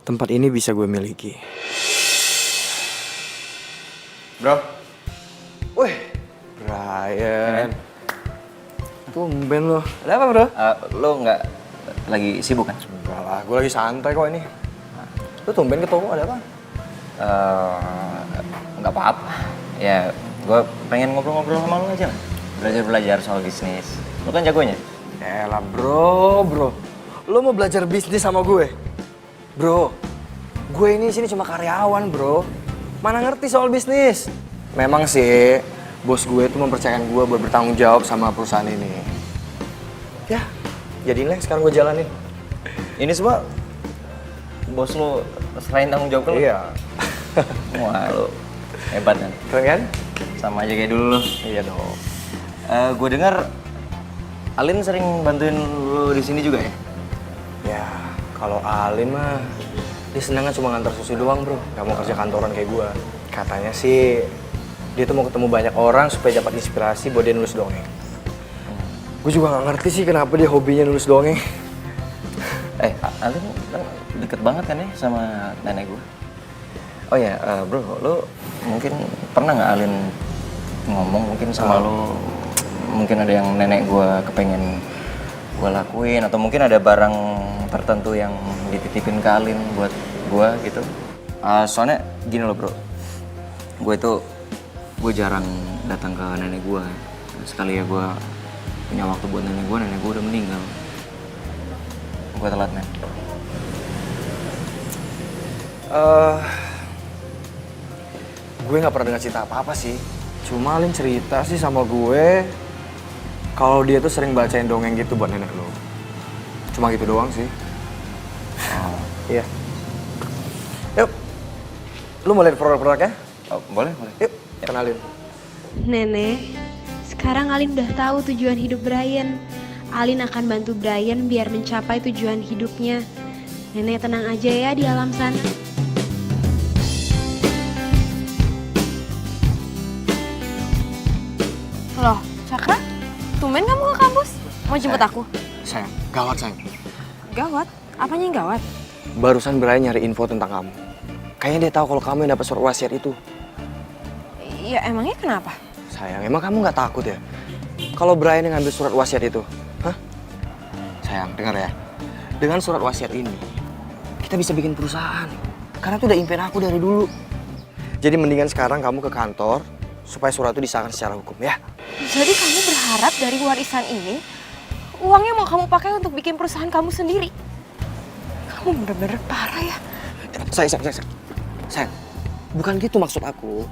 tempat ini bisa gue miliki.
Bro.
Wih, Brian. Tumben lo.
Ada apa bro? Lo nggak lagi sibuk kan?
Enggak lah, gue lagi santai kok ini. Lo tumben ke toko, ada apa?
Nggak apa-apa. Ya, gue pengen ngobrol-ngobrol sama lo aja lah. Belajar-belajar soal bisnis. Lo kan jagonya.
Elah bro. Lo mau belajar bisnis sama gue? Bro, gue ini sini cuma karyawan bro. Mana ngerti soal bisnis? Memang sih, bos gue tuh mempercayakan gue buat bertanggung jawab sama perusahaan ini. Ya, jadilah sekarang gue jalanin.
Ini semua bos lo serahin tanggung jawab ke lo?
Iya.
Wah, lo hebat kan?
Keren kan?
Sama aja kayak dulu lo.
Iya dong.
Gue dengar Alin sering bantuin lo di sini juga ya?
Ya, kalau Alin mah dia senangnya cuma ngantar susu doang bro. Gak mau kerja kantoran kayak gue. Katanya sih dia tuh mau ketemu banyak orang supaya dapat inspirasi buat dia nulis dongeng. Gue juga gak ngerti sih kenapa dia hobinya nulis dongeng.
Alin kan deket banget kan ya sama nenek gue? Oh ya, bro, lo mungkin pernah nggak Alin ngomong mungkin sama lo, mungkin ada yang nenek gue kepengen gue lakuin, atau mungkin ada barang tertentu yang dititipin ke Alin buat gue gitu? Soalnya gini loh bro, gue jarang datang ke nenek gue. Sekali ya gue punya waktu buat nenek gue udah meninggal. Gue telat men.
Gue gak pernah dengar cerita apa-apa sih. Cuma Alin cerita sih sama gue kalau dia tuh sering bacain dongeng gitu buat nenek lo. Cuma gitu doang sih. Iya. Yuk, lu mau lihat produk-produknya?
Boleh.
Yuk, kenalin.
Nenek, sekarang Alin udah tahu tujuan hidup Brian. Alin akan bantu Brian biar mencapai tujuan hidupnya. Nenek tenang aja ya di alam sana.
Loh, Cakra? Tumben kamu ke kampus? Mau jemput aku?
Sayang, gawat sayang.
Gawat? Apanya yang gawat?
Barusan Brian nyari info tentang kamu. Kayaknya dia tahu kalau kamu yang dapat surat wasiat itu.
Ya emangnya kenapa?
Sayang, emang kamu nggak takut ya? Kalau Brian yang ngambil surat wasiat itu, hah? Sayang, dengar ya. Dengan surat wasiat ini, kita bisa bikin perusahaan. Karena itu udah impian aku dari dulu. Jadi mendingan sekarang kamu ke kantor supaya surat itu disahkan secara hukum ya.
Jadi kamu berharap dari warisan ini, uangnya mau kamu pakai untuk bikin perusahaan kamu sendiri? Kamu bener-bener parah ya.
Sayang, bukan gitu maksud aku.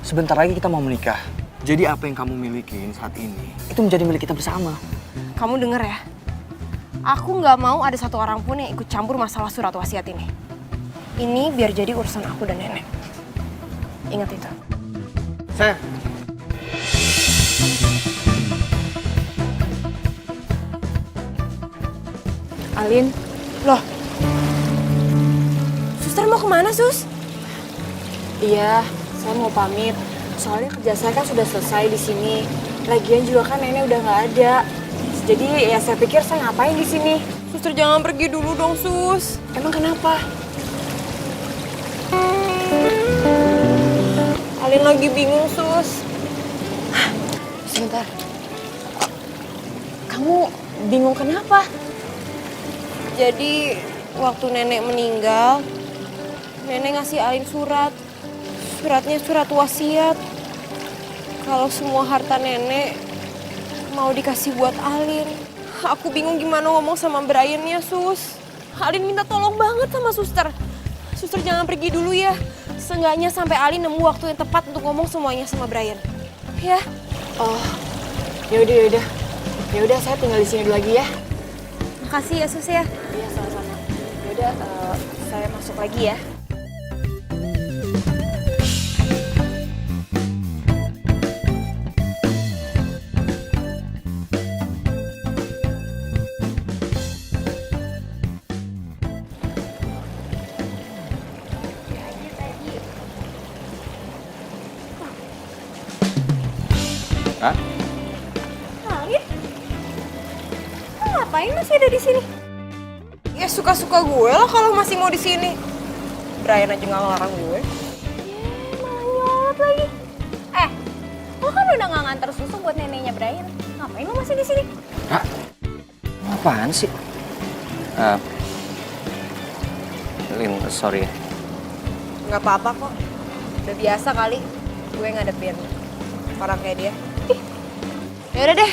Sebentar lagi kita mau menikah. Jadi apa yang kamu milikin saat ini, itu menjadi milik kita bersama.
Kamu denger ya, aku nggak mau ada satu orang pun yang ikut campur masalah surat wasiat ini. Ini biar jadi urusan aku dan nenek. Ingat itu.
Sayang.
Alin, loh. Suster mau kemana, Sus?
Iya, saya mau pamit. Soalnya kerja saya kan sudah selesai di sini. Lagian juga kan nenek udah nggak ada. Jadi ya saya pikir saya ngapain di sini.
Suster jangan pergi dulu dong, Sus.
Emang kenapa?
Alin lagi bingung, Sus.
Sebentar. Kamu bingung kenapa?
Jadi waktu nenek meninggal, nenek ngasih Alin surat. Suratnya surat wasiat. Kalau semua harta nenek mau dikasih buat Alin. Aku bingung gimana ngomong sama Brian-nya, Sus. Alin minta tolong banget sama suster. Suster jangan pergi dulu ya. Seenggaknya sampai Alin nemu waktu yang tepat untuk ngomong semuanya sama Brian. Ya?
Oh, yaudah. Yaudah, saya tinggal di sini dulu lagi ya.
Makasih ya, Sus ya.
Iya, sama-sama. Yaudah, saya masuk lagi ya.
Alin? Ngapain masih ada di sini? Ya suka-suka gue lah kalau masih mau di sini. Brian aja nggak ngelarang gue.
Malah nyolot lagi. Lo kan udah nggak nganter susu buat neneknya Brian. Ngapain lo masih di sini?
Hah? Apaan sih? Lin, sorry ya.
Nggak apa-apa kok. Udah biasa kali gue ngadepin orang kayak dia. Ya udah deh.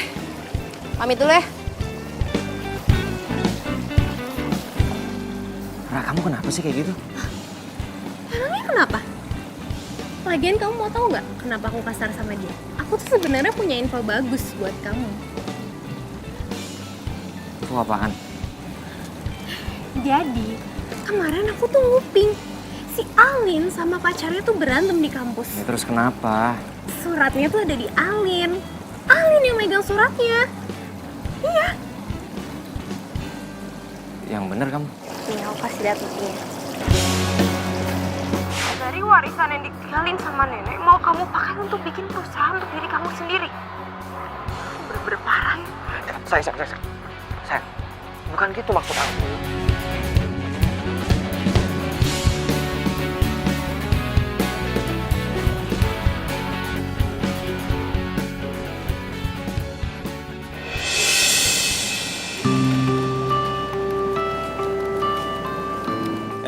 Pamit dulu ya.
Ra, kamu kenapa sih kayak gitu?
Emangnya kenapa? Lagian kamu mau tahu nggak kenapa aku kasar sama dia? Aku tuh sebenarnya punya info bagus buat kamu.
Itu apaan?
Jadi, kemarin aku tuh nguping. Si Alin sama pacarnya tuh berantem di kampus.
Ya terus kenapa?
Suratnya tuh ada di Alin. Alin yang megang suratnya. Iya.
Yang bener kamu?
Nih, aku kasih lihat buktinya. Dari warisan yang ditinggalin sama nenek, mau kamu pakai untuk bikin perusahaan untuk diri kamu sendiri. Bener-bener parah ya.
Sayang. Bukan gitu maksud aku.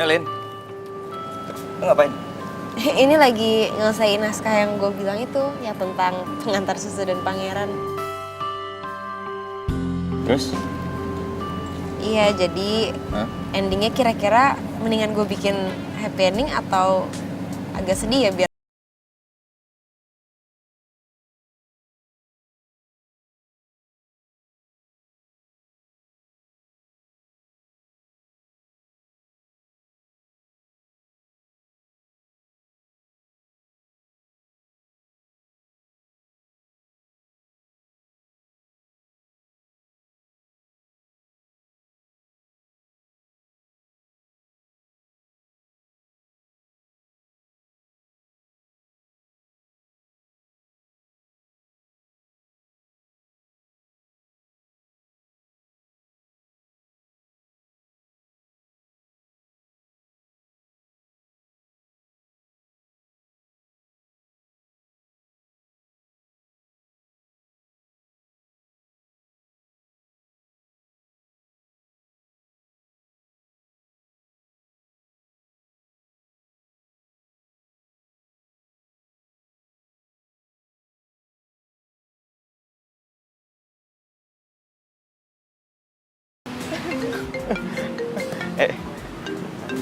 Lin, lu ngapain?
Ini lagi ngelesain naskah yang gue bilang itu, ya tentang pengantar susu dan pangeran.
Terus?
Iya, jadi endingnya kira-kira mendingan gue bikin happy ending atau agak sedih ya biar...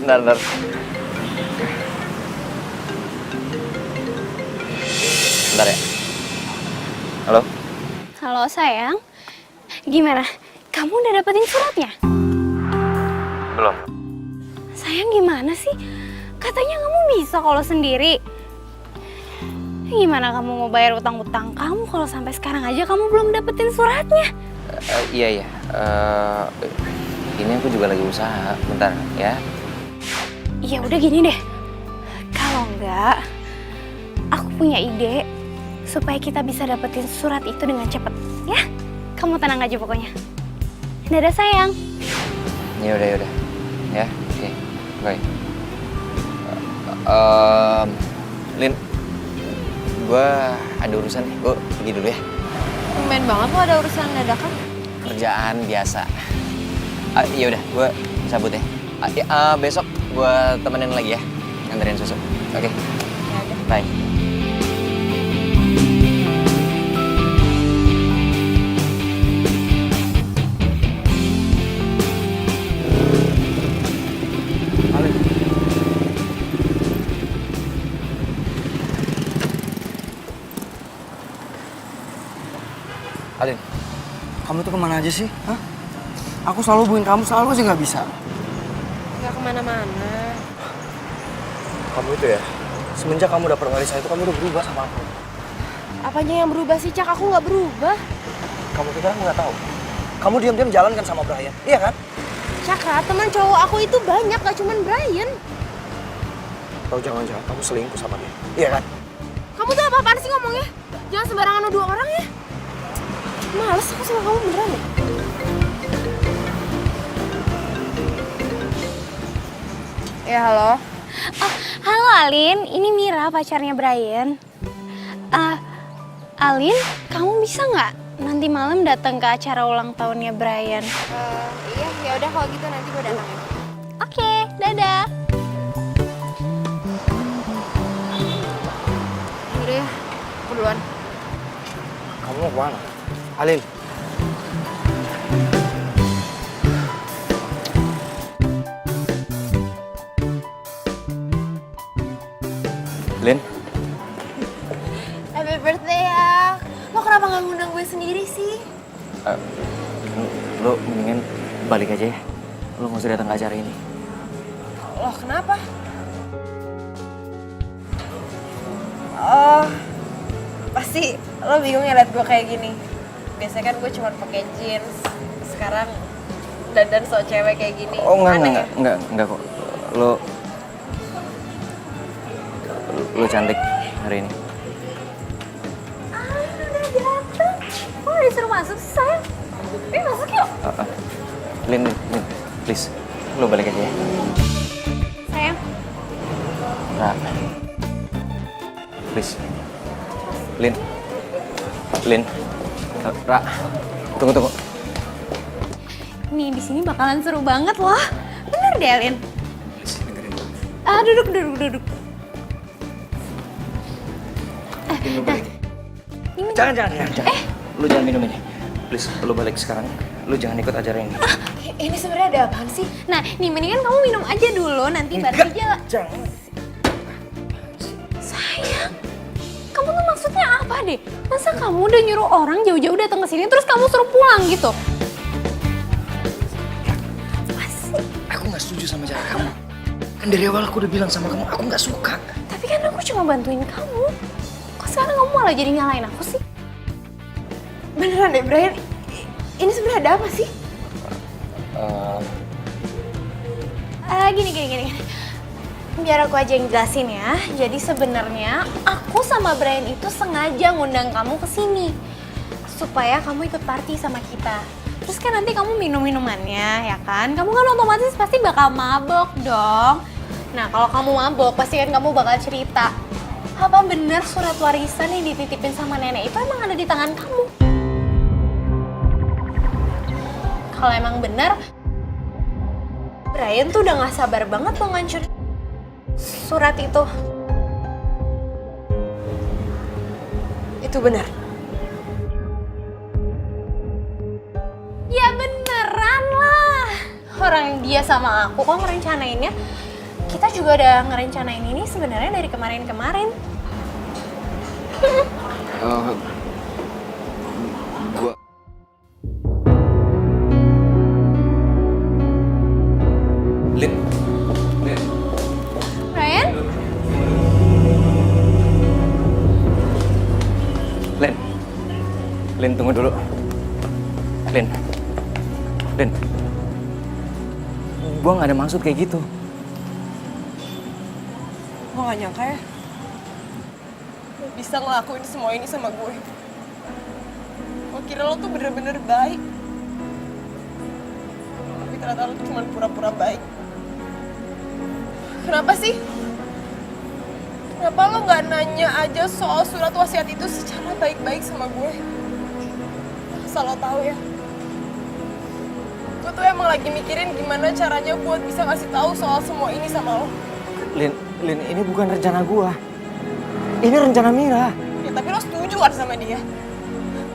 Bentar. Bentar ya. Halo?
Halo sayang, gimana? Kamu udah dapetin suratnya?
Belum.
Sayang gimana sih? Katanya kamu bisa kalau sendiri. Gimana kamu mau bayar utang-utang kamu kalau sampai sekarang aja kamu belum dapetin suratnya?
Iya. Ini aku juga lagi usaha. Bentar ya.
Ya udah gini deh. Kalau enggak, aku punya ide supaya kita bisa dapetin surat itu dengan cepet, ya? Kamu tenang aja pokoknya. Dadah sayang.
Ya udah. Ya, oke. Baik. Lin, gue ada urusan nih. Gue pergi dulu ya.
Main banget lo ada urusan dadakan.
Kerjaan biasa. Ya udah, gue cabut ya. Besok gue temenin lagi ya, nganterin susu. Oke. Bye.
Alin, kamu tuh kemana aja sih? Hah? Aku selalu hubungin kamu, selalu aja nggak bisa.
Gak kemana-mana.
Kamu itu ya, semenjak kamu dapat warisan itu kamu udah berubah sama aku.
Apanya yang berubah sih, Cak? Aku nggak berubah.
Kamu kira aku nggak tahu? Kamu diam-diam jalan kan sama Brian, iya kan?
Cakra, teman cowok aku itu banyak, gak cuman Brian.
Atau jangan-jangan kamu selingkuh sama dia, iya kan?
Kamu tuh apa-apaan sih ngomongnya? Jangan sembarangan nuduh orang ya. Males aku sama kamu beneran deh. Ya halo.
Oh, halo Alin, ini Mira pacarnya Brian. Alin, kamu bisa nggak nanti malam datang ke acara ulang tahunnya Brian?
Iya, ya udah kalau gitu nanti gue datang ya.
Oke, dadah.
Udah ya, aku duluan.
Kamu mau kemana? Alin.
Lin,
Happy birthday ya. Lo kenapa nggak ngundang gue sendiri sih?
lo mendingan balik aja ya. Lo nggak usah datang ke acara ini.
Loh kenapa? Oh, pasti lo bingung ya liat gue kayak gini. Biasanya kan gue cuma pakai jeans. Sekarang dandan so cewek kayak gini.
Oh
Aneh ya?
enggak kok. Lo cantik hari ini.
Udah datang. Kok disuruh masuk sih sayang? Masuk yuk.
Lin, please, lo balik aja ya.
Sayang.
Ra, please. Lin, Ra, tunggu.
Nih di sini bakalan seru banget loh. Bener deh, Alin.
Please, dengerin gue.
Duduk.
Lin, lo balik.
Jangan.
Lo jangan minum ini. Please, lo balik sekarang. Lo jangan ikut acara ini.
Ini sebenarnya ada apaan sih?
Nah, nih mendingan kamu minum aja dulu, nanti baru aja.
Jangan.
Sayang, kamu tuh maksudnya apa deh? Masa kamu udah nyuruh orang jauh-jauh datang ke sini terus kamu suruh pulang gitu? Apa sih?
Aku nggak setuju sama cara kamu. Kan dari awal aku udah bilang sama kamu, aku nggak suka.
Tapi kan aku cuma bantuin kamu. Kok sekarang kamu malah jadi nyalain aku sih?
Beneran deh, Brian. Ini sebenarnya ada apa sih?
Gini. Biar aku aja yang jelasin ya. Jadi sebenarnya aku sama Brian itu sengaja ngundang kamu ke sini supaya kamu ikut party sama kita. Terus kan nanti kamu minum minumannya, ya kan? Kamu kan otomatis pasti bakal mabok dong. Nah, kalau kamu mabok, pasti kan kamu bakal cerita. Apa bener surat warisan yang dititipin sama nenek itu emang ada di tangan kamu? Kalau emang bener, Brian tuh udah gak sabar banget mau ngancurin surat itu.
Itu benar.
Ya beneran lah. Orang dia sama aku kok ngerencanainnya. Kita juga udah ngerencanain ini sebenarnya dari kemarin-kemarin.
Gua Lin.
Brian?
Lin, tunggu dulu. Lin. Gua nggak ada maksud kayak gitu.
Gue gak nyangka ya. Lo bisa ngelakuin semua ini sama gue. Gue kira lo tuh bener-bener baik. Tapi ternyata lo tuh cuma pura-pura baik. Kenapa sih? Kenapa lo gak nanya aja soal surat wasiat itu secara baik-baik sama gue? Asal lo tahu ya. Gue tuh emang lagi mikirin gimana caranya buat bisa ngasih tahu soal semua ini sama lo.
Lin, ini bukan rencana gua. Ini rencana Mira.
Ya tapi lo setuju kan sama dia?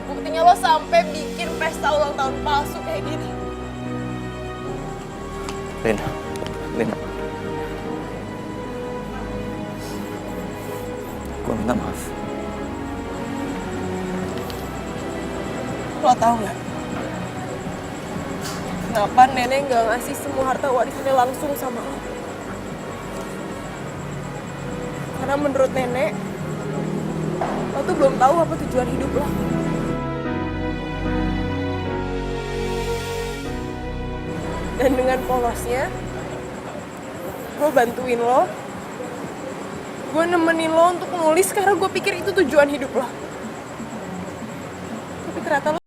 Buktinya lo sampai bikin pesta ulang tahun palsu kayak gini.
Lin. Gua minta maaf.
Lo tau gak? Kenapa nenek gak ngasih semua harta warisannya langsung sama lo? Karena menurut nenek, lo tuh belum tahu apa tujuan hidup lo. Dan dengan polosnya, gue bantuin lo. Gue nemenin lo untuk nulis karena gue pikir itu tujuan hidup lo. Tapi ternyata lo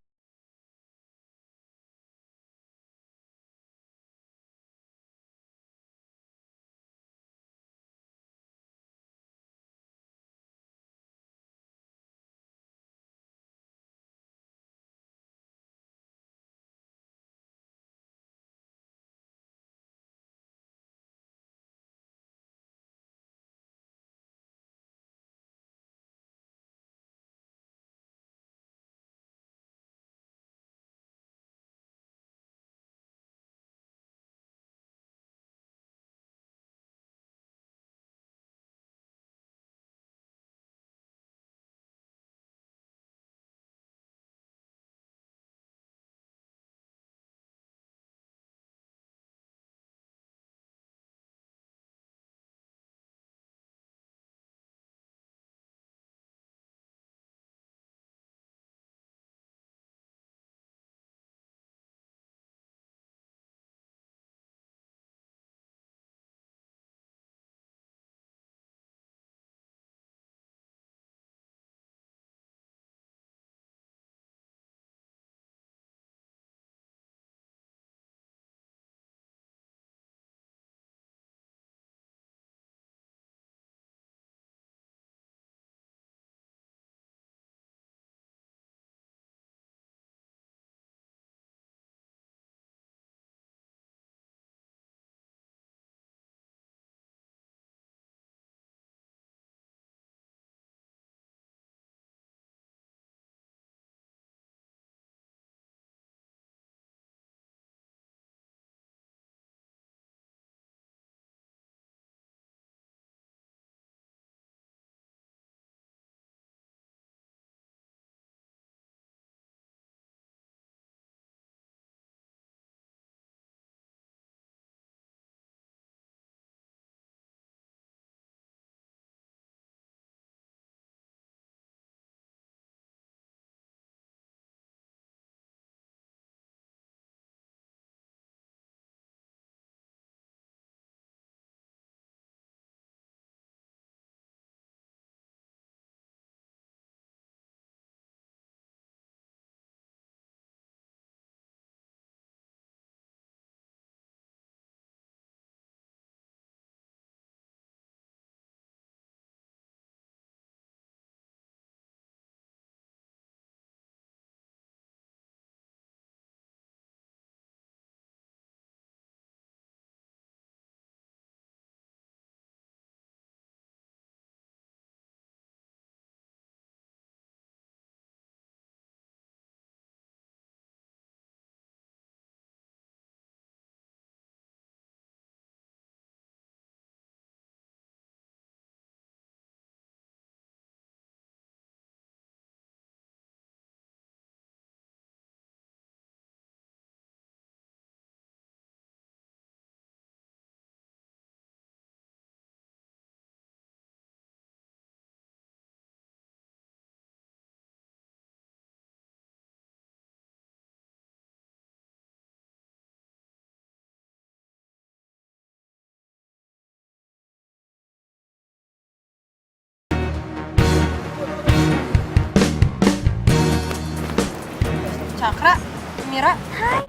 Mira.
Hai.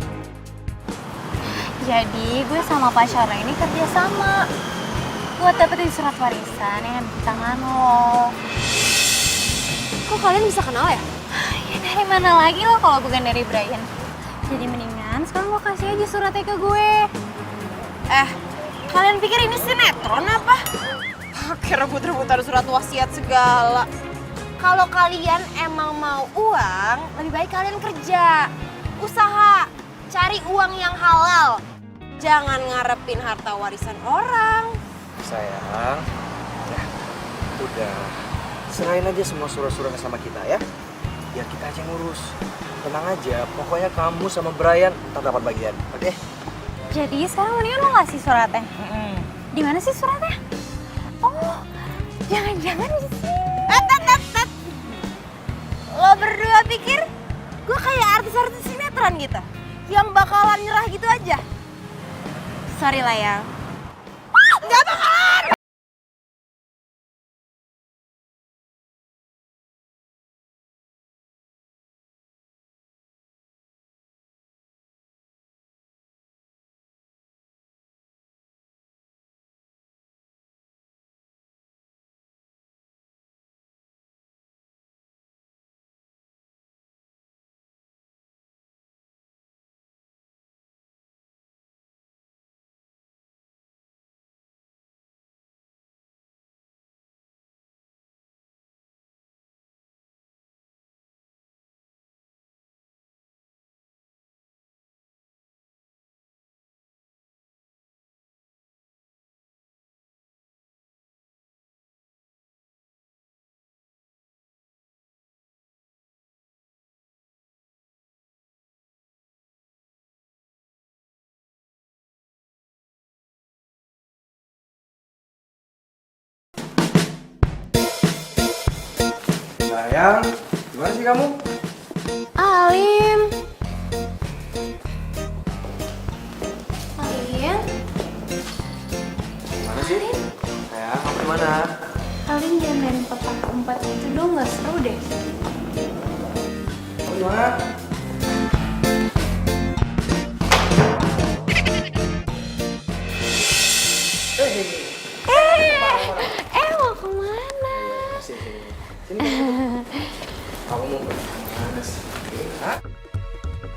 Jadi gue sama pacarnya ini kerja sama buat dapetin surat warisan yang ada di tangan lo.
Kok kalian bisa kenal ya?
Ya dari mana lagi lo kalau bukan dari Brian? Jadi mendingan sekarang lo kasih aja suratnya ke gue.
Kalian pikir ini sinetron apa? Pakai rebut-rebutan surat wasiat segala. Kalau kalian emang mau uang, lebih baik kalian kerja. Usaha, cari uang yang halal. Jangan ngarepin harta warisan orang.
Sayang, ya udah. Serahin aja semua surat-suratnya sama kita ya. Biar kita aja yang ngurus. Tenang aja, pokoknya kamu sama Brian ntar dapat bagian, oke?
Jadi sekarang mendingan lo ngasih suratnya. Di mana sih suratnya? Oh, jangan-jangan di sini.
Tet. Lo berdua pikir gue kayak artis-artis sinetron gitu? Yang bakalan nyerah gitu aja? Sorry lah ya. Gak bakalan!
Sayang, gimana sih kamu?
Alim.
Gimana sih? Sayang, kamu gimana?
Alim jangan main petak umpet itu dong, nggak seru deh.
Kamu gimana?
Mau kemana?
Kamu mau kemana sih?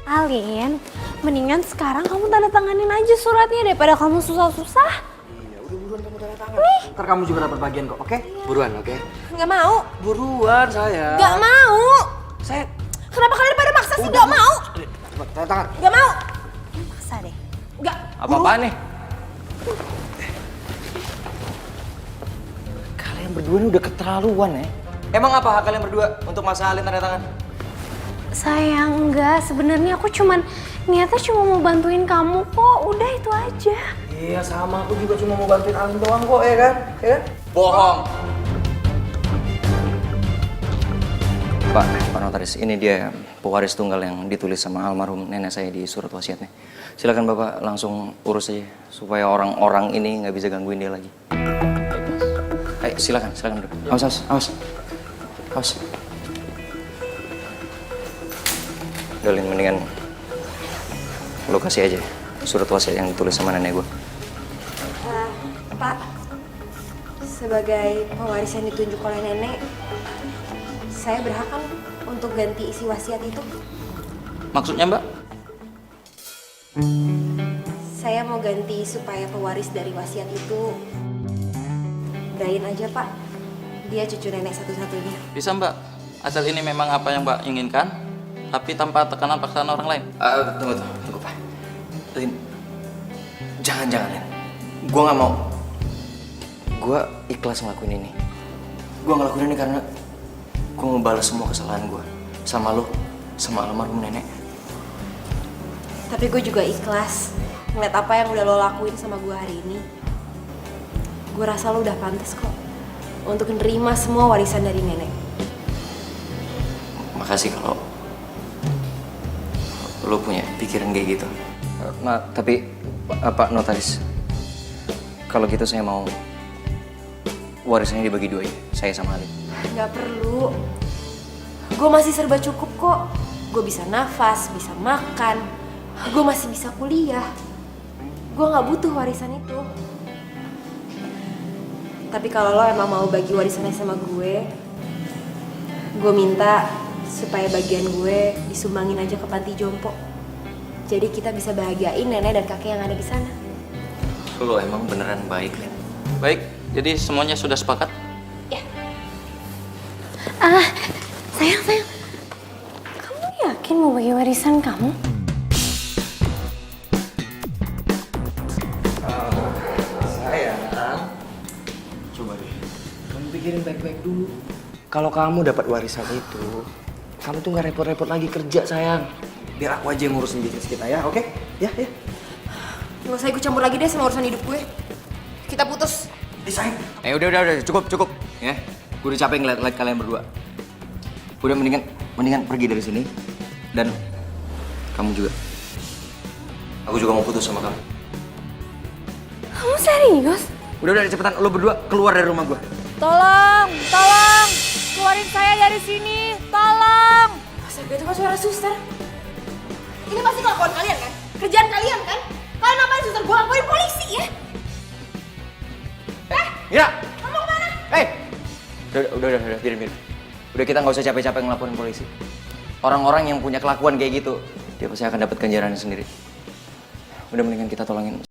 Alin, mendingan sekarang kamu tanda tanganin aja suratnya daripada kamu susah-susah.
Iya, udah buruan kamu tanda tangan. Ntar kamu juga dapat bagian kok, oke? Buruan, oke?
Gak mau.
Buruan, sayang.
Gak mau.
Saya...
Kenapa kalian pada maksa sih? Gak mau.
Cepat, tanda tangan.
Gak mau. Maksa deh. Gak.
Apa-apaan nih?
Kalian berdua ini udah keterlaluan ya.
Emang apa hak kalian berdua untuk maksa Alin tanda tangan?
Sayang, enggak. Sebenarnya aku niatnya cuma mau bantuin kamu kok. Udah itu aja.
Iya, sama. Aku juga cuma mau bantuin Alin doang kok, ya kan? Ya kan?
Bohong. Pak Notaris, ini dia pewaris tunggal yang ditulis sama almarhum nenek saya di surat wasiatnya. Silakan Bapak langsung urus aja supaya orang-orang ini nggak bisa gangguin dia lagi. Ayo, silakan dulu. Awas. Dolin, mendingan lo kasih aja surat wasiat yang ditulis sama nenek gue.
Pak, sebagai pewaris yang ditunjuk oleh nenek, saya berhak kan untuk ganti isi wasiat itu?
Maksudnya Mbak?
Saya mau ganti supaya pewaris dari wasiat itu Brian aja, Pak. Dia cucu nenek satu-satunya.
Bisa Mbak, asal ini memang apa yang Mbak inginkan, tapi tanpa tekanan paksaan orang lain.
Tunggu Pak. Lin, jangan Lin. Gue nggak mau. Gue ikhlas ngelakuin ini. Gue ngelakuin ini karena gue mau balas semua kesalahan gue sama lo, sama almarhum nenek.
Tapi gue juga ikhlas ngeliat apa yang udah lo lakuin sama gue hari ini. Gue rasa lo udah pantas kok untuk nerima semua warisan dari nenek.
Makasih kalau lo punya pikiran kayak gitu. Tapi Pak Notaris, kalau gitu saya mau warisannya dibagi dua ya, saya sama Alin.
Gak perlu. Gue masih serba cukup kok. gue bisa nafas, bisa makan, gue masih bisa kuliah. Gue gak butuh warisan itu. Tapi kalau lo emang mau bagi warisannya sama gue minta supaya bagian gue disumbangin aja ke panti jompo. Jadi kita bisa bahagiain nenek dan kakek yang ada di sana.
Lo emang beneran baik, Len.
Baik, jadi semuanya sudah sepakat?
Ya.
Sayang. Kamu yakin mau bagi warisan kamu?
Sayang, coba deh. Kamu pikirin baik-baik dulu. Kalau kamu dapat warisan itu, kamu tuh nggak repot-repot lagi kerja, sayang. Biar aku aja yang ngurusin bisnis kita ya, oke? Ya.
Gak usah ikut campur lagi deh sama urusan hidup gue. Kita putus.
Sayang. Udah, cukup. Ya, gue udah capek ngeliat kalian berdua. Udah mendingan pergi dari sini. Dan kamu juga. Aku juga mau putus sama kamu.
Kamu serius?
Udah, cepetan. Lo berdua keluar dari rumah gue.
Tolong, keluarin saya dari sini, tolong.
Astaga, itu kan suara suster. Ini pasti kelakuan kalian kan? Kerjaan kalian kan? Kalian ngapain suster? Gue laporin polisi ya?
Mira!
Kamu kemana?
Udah, biarin. Udah, kita nggak usah capek-capek ngelaporin polisi. Orang-orang yang punya kelakuan kayak gitu, dia pasti akan dapat ganjarannya sendiri. Udah, mendingan kita tolongin.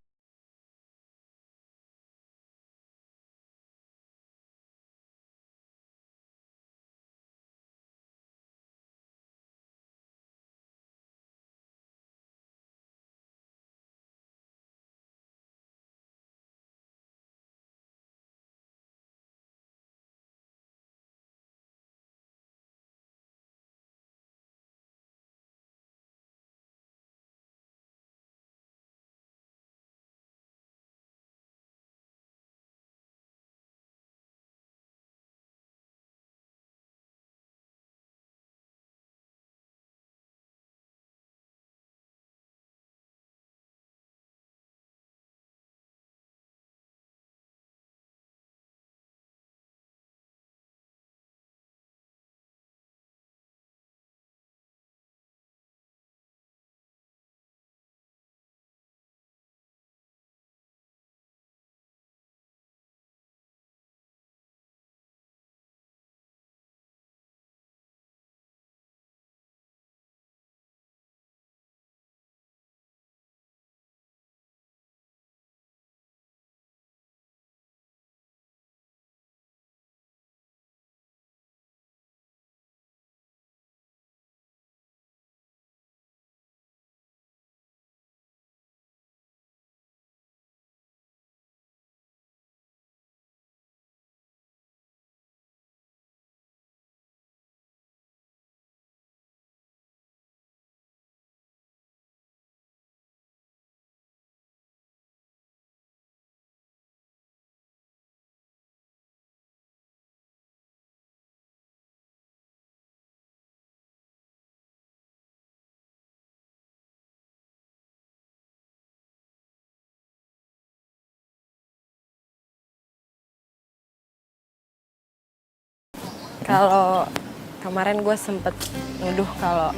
Kalau kemarin gue sempet nuduh kalau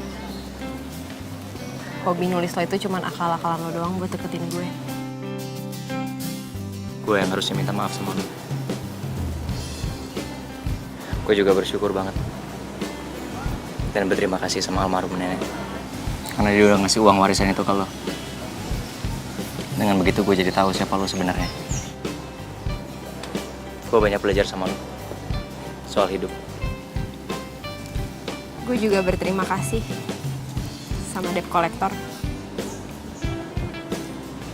hobi nulis lo itu cuman akal-akalan lo doang buat deketin gue.
Gue yang harusnya minta maaf sama lo. Gue juga bersyukur banget. Dan berterima kasih sama almarhum nenek. Karena dia udah ngasih uang warisan itu ke lo. Dengan begitu gue jadi tahu siapa lo sebenarnya. Gue banyak belajar sama lo. Soal hidup.
Gue juga berterima kasih sama debt collector.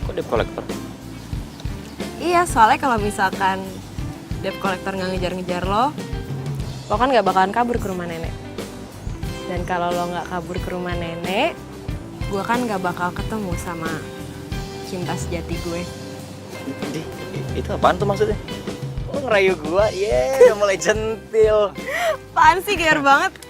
Kok debt collector?
Iya, soalnya kalau misalkan debt collector nggak ngejar-ngejar lo kan nggak bakalan kabur ke rumah nenek. Dan kalau lo nggak kabur ke rumah nenek, gue kan nggak bakal ketemu sama cinta sejati gue.
Itu apaan tuh maksudnya? Oh, ngerayu gue? Udah mulai centil.
Apaan sih, gear banget.